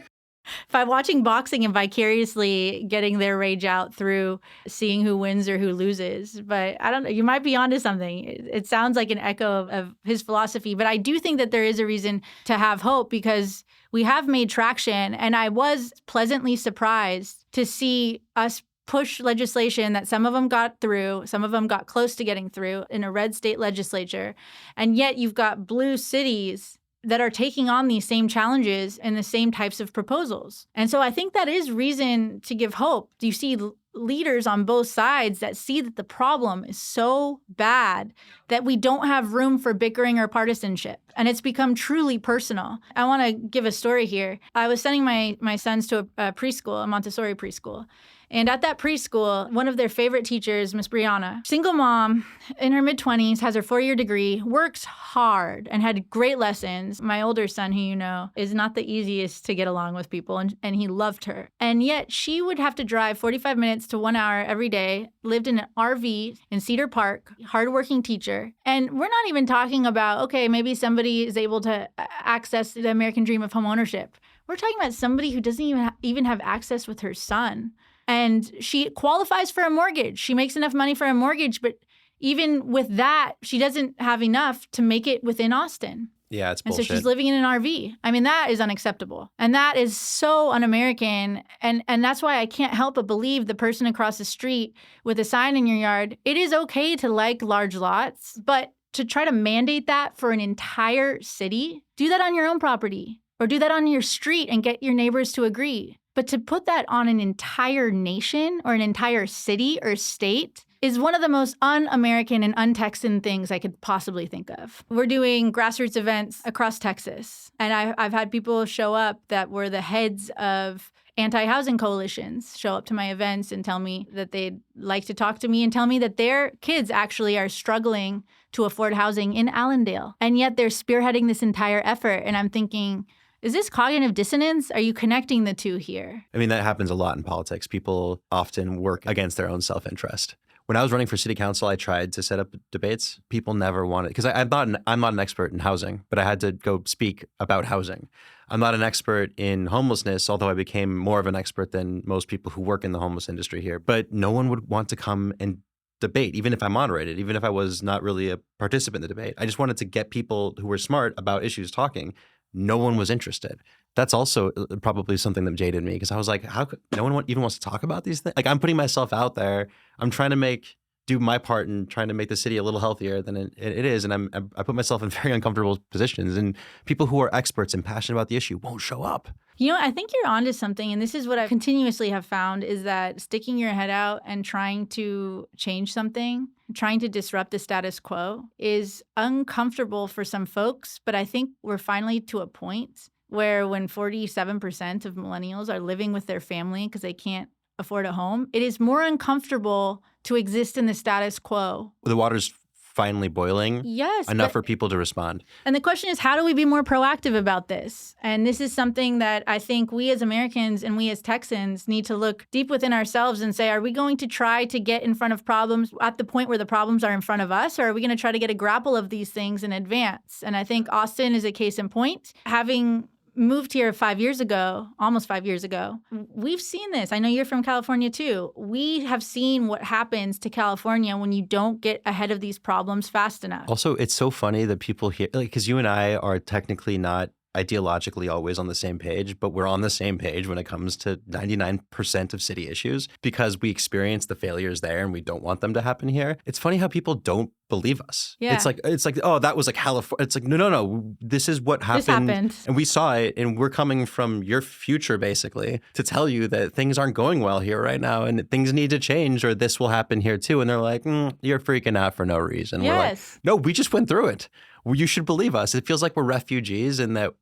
S1: By watching boxing and vicariously getting their rage out through seeing who wins or who loses. But I don't know, you might be onto something. It sounds like an echo of his philosophy, but I do think that there is a reason to have hope because we have made traction. And I was pleasantly surprised to see us push legislation that some of them got through, some of them got close to getting through in a red state legislature. And yet you've got blue cities that are taking on these same challenges and the same types of proposals. And so I think that is reason to give hope. You see leaders on both sides that see that the problem is so bad that we don't have room for bickering or partisanship. And it's become truly personal. I want to give a story here. I was sending my sons to a preschool, a Montessori preschool. And at that preschool, one of their favorite teachers, Miss Brianna, single mom in her mid-20s, has her 4-year degree, works hard and had great lessons. My older son, who you know, is not the easiest to get along with people, and he loved her. And yet she would have to drive 45 minutes to 1 hour every day, lived in an RV in Cedar Park, hardworking teacher. And we're not even talking about, okay, maybe somebody is able to access the American dream of homeownership. We're talking about somebody who doesn't even have access with her son. And she qualifies for a mortgage. She makes enough money for a mortgage, but even with that, she doesn't have enough to make it within Austin.
S2: Yeah, it's bullshit.
S1: And so she's living in an RV. I mean, that is unacceptable. And that is so un-American. And that's why I can't help but believe the person across the street with a sign in your yard, it is okay to like large lots, but to try to mandate that for an entire city, do that on your own property or do that on your street and get your neighbors to agree. But to put that on an entire nation or an entire city or state is one of the most un-American and un-Texan things I could possibly think of. We're doing grassroots events across Texas. And I've had people show up that were the heads of anti-housing coalitions show up to my events and tell me that they'd like to talk to me and tell me that their kids actually are struggling to afford housing in Allendale. And yet they're spearheading this entire effort. And I'm thinking, is this cognitive dissonance? Are you connecting the two here?
S2: I mean, that happens a lot in politics. People often work against their own self-interest. When I was running for city council, I tried to set up debates. People never wanted, because I'm not an expert in housing, but I had to go speak about housing. I'm not an expert in homelessness, although I became more of an expert than most people who work in the homeless industry here. But no one would want to come and debate, even if I moderated, even if I was not really a participant in the debate. I just wanted to get people who were smart about issues talking. No one was interested. That's also probably something that jaded me, because I was like, how could no one even wants to talk about these things? Like, I'm putting myself out there. I'm trying to do my part in trying to make the city a little healthier than it is. And I put myself in very uncomfortable positions, and people who are experts and passionate about the issue won't show up.
S1: You know, I think you're onto something, and this is what I continuously have found, is that sticking your head out and trying to change something, trying to disrupt the status quo is uncomfortable for some folks, but I think we're finally to a point where when 47% of millennials are living with their family because they can't afford a home, it is more uncomfortable to exist in the status quo.
S2: The water's finally boiling.
S1: Yes.
S2: Enough for people to respond.
S1: And the question is, how do we be more proactive about this? And this is something that I think we as Americans and we as Texans need to look deep within ourselves and say, are we going to try to get in front of problems at the point where the problems are in front of us? Or are we going to try to get a grapple of these things in advance? And I think Austin is a case in point. Having moved here 5 years ago, almost 5 years ago, we've seen this. I know you're from California too. We have seen what happens to California when you don't get ahead of these problems fast enough.
S2: Also, it's so funny that people here, because you and I are technically not ideologically always on the same page, but we're on the same page when it comes to 99% of city issues because we experience the failures there and we don't want them to happen here. It's funny how people don't believe us.
S1: Yeah.
S2: It's like, oh, that was like California. It's like, no. This is what happened.
S1: This happened.
S2: And we saw it, and we're coming from your future, basically, to tell you that things aren't going well here right now and things need to change or this will happen here too. And they're like, you're freaking out for no reason.
S1: Yes.
S2: We're like, no, we just went through it. You should believe us. It feels like we're refugees and that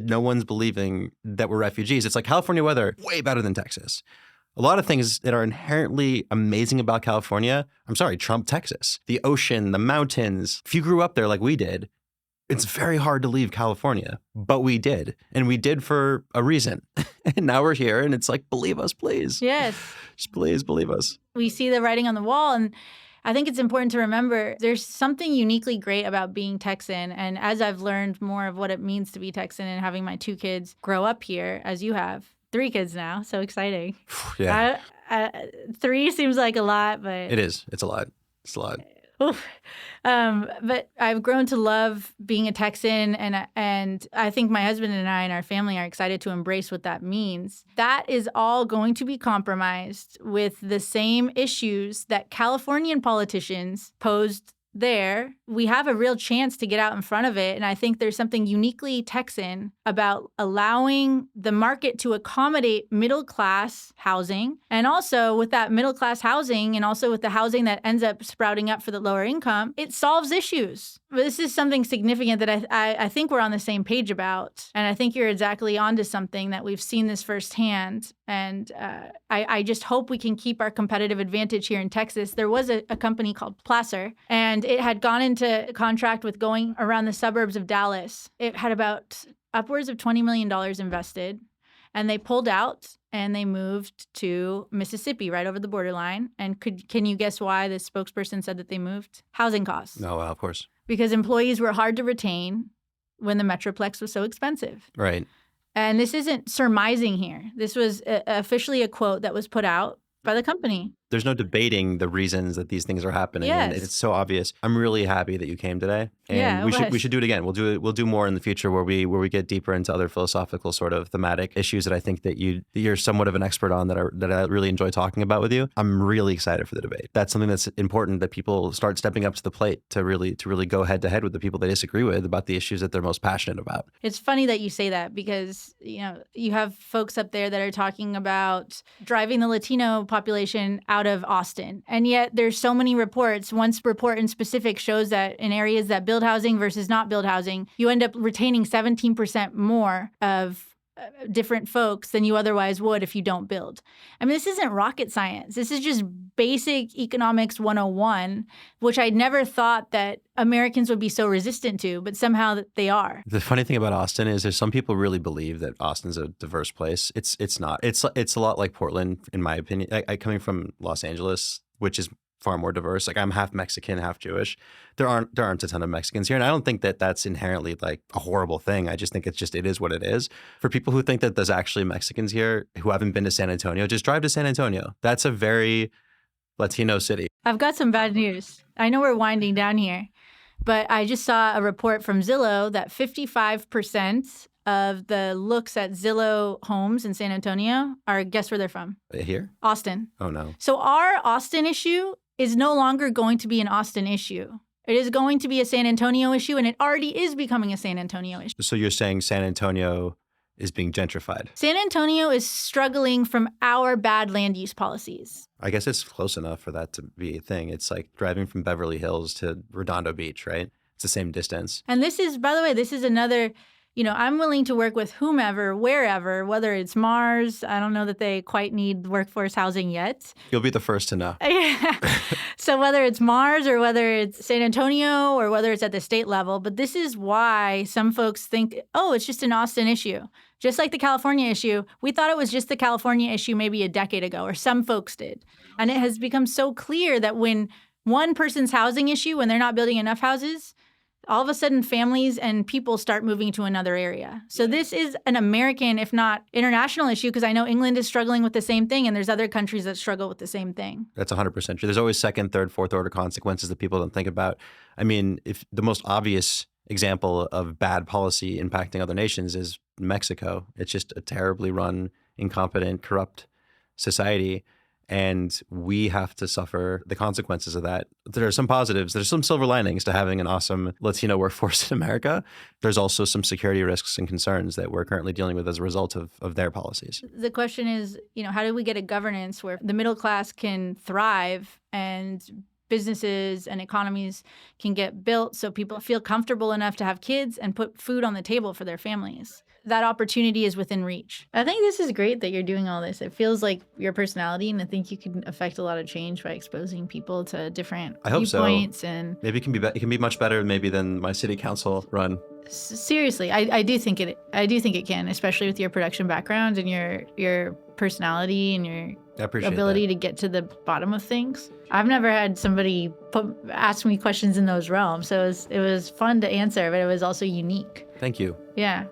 S2: no one's believing that we're refugees. It's like California weather, way better than Texas. A lot of things that are inherently amazing about California, trump Texas. The ocean, the mountains. If you grew up there like we did, it's very hard to leave California, but we did. And we did for a reason. And now we're here and it's like, believe us, please.
S1: Yes.
S2: Just please believe us.
S1: We see the writing on the wall, and I think it's important to remember there's something uniquely great about being Texan. And as I've learned more of what it means to be Texan and having my 2 kids grow up here, as you have, 3 kids now, so exciting.
S2: Yeah.
S1: 3 seems like a lot, but
S2: It is. It's a lot. It's a lot.
S1: But I've grown to love being a Texan, and I think my husband and I and our family are excited to embrace what that means. That is all going to be compromised with the same issues that Californian politicians posed there, we have a real chance to get out in front of it. And I think there's something uniquely Texan about allowing the market to accommodate middle-class housing. And also with that middle-class housing and also with the housing that ends up sprouting up for the lower income, it solves issues. This is something significant that I think we're on the same page about. And I think you're exactly onto something that we've seen this firsthand. And I just hope we can keep our competitive advantage here in Texas. There was a company called Placer, and it had gone into contract with going around the suburbs of Dallas. It had about upwards of $20 million invested, and they pulled out and they moved to Mississippi, right over the borderline. And can you guess why the spokesperson said that they moved? Housing costs.
S2: No, of course.
S1: Because employees were hard to retain when the Metroplex was so expensive.
S2: Right.
S1: And this isn't surmising here. This was officially a quote that was put out by the company.
S2: There's no debating the reasons that these things are happening.
S1: Yes.
S2: And it's so obvious. I'm really happy that you came today. And
S1: Yeah,
S2: we should do it again. We'll do more in the future where we get deeper into other philosophical sort of thematic issues that I think that you're somewhat of an expert on that I really enjoy talking about with you. I'm really excited for the debate. That's something that's important, that people start stepping up to the plate to really go head to head with the people they disagree with about the issues that they're most passionate about.
S1: It's funny that you say that because, you have folks up there that are talking about driving the Latino population out of Austin. And yet there's so many reports. One report in specific shows that in areas that build housing versus not build housing, you end up retaining 17% more of different folks than you otherwise would if you don't build. I mean, this isn't rocket science. This is just basic economics 101, which I never thought that Americans would be so resistant to, but somehow they are.
S2: The funny thing about Austin is there's some people really believe that Austin's a diverse place. It's not. It's a lot like Portland, in my opinion. I coming from Los Angeles, which is far more diverse. Like, I'm half Mexican, half Jewish. There aren't a ton of Mexicans here, and I don't think that that's inherently like a horrible thing. I just think it is what it is. For people who think that there's actually Mexicans here who haven't been to San Antonio, just drive to San Antonio. That's a very Latino city.
S1: I've got some bad news. I know we're winding down here, but I just saw a report from Zillow that 55% of the looks at Zillow homes in San Antonio are, guess where they're from?
S2: Here?
S1: Austin.
S2: Oh, no.
S1: So our Austin issue is no longer going to be an Austin issue. It is going to be a San Antonio issue, and it already is becoming a San Antonio issue.
S2: So you're saying San Antonio is being gentrified?
S1: San Antonio is struggling from our bad land use policies.
S2: I guess it's close enough for that to be a thing. It's like driving from Beverly Hills to Redondo Beach, right? It's the same distance.
S1: And this is, by the way, this is another... I'm willing to work with whomever, wherever, whether it's Mars. I don't know that they quite need workforce housing yet.
S2: You'll be the first to know.
S1: Yeah. So whether it's Mars or whether it's San Antonio or whether it's at the state level, but this is why some folks think, oh, it's just an Austin issue. Just like the California issue, we thought it was just the California issue maybe a decade ago, or some folks did. And it has become so clear that when one person's housing issue, when they're not building enough houses, all of a sudden families and people start moving to another area. So this is an American, if not international issue, because I know England is struggling with the same thing, and there's other countries that struggle with the same thing.
S2: That's 100% true. There's always second, third, fourth order consequences that people don't think about. I mean, if the most obvious example of bad policy impacting other nations is Mexico. It's just a terribly run, incompetent, corrupt society. And we have to suffer the consequences of that. There are some positives. There's some silver linings to having an awesome Latino workforce in America. There's also some security risks and concerns that we're currently dealing with as a result of their policies.
S1: The question is, how do we get a governance where the middle class can thrive and businesses and economies can get built so people feel comfortable enough to have kids and put food on the table for their families? That opportunity is within reach. I think this is great that you're doing all this. It feels like your personality, and I think you can affect a lot of change by exposing people to different viewpoints. So. And
S2: maybe it can be much better maybe than my city council run.
S1: Seriously, I do think it can, especially with your production background and your personality and your ability to get to the bottom of things. I've never had somebody ask me questions in those realms, so it was fun to answer, but it was also unique.
S2: Thank you.
S1: Yeah.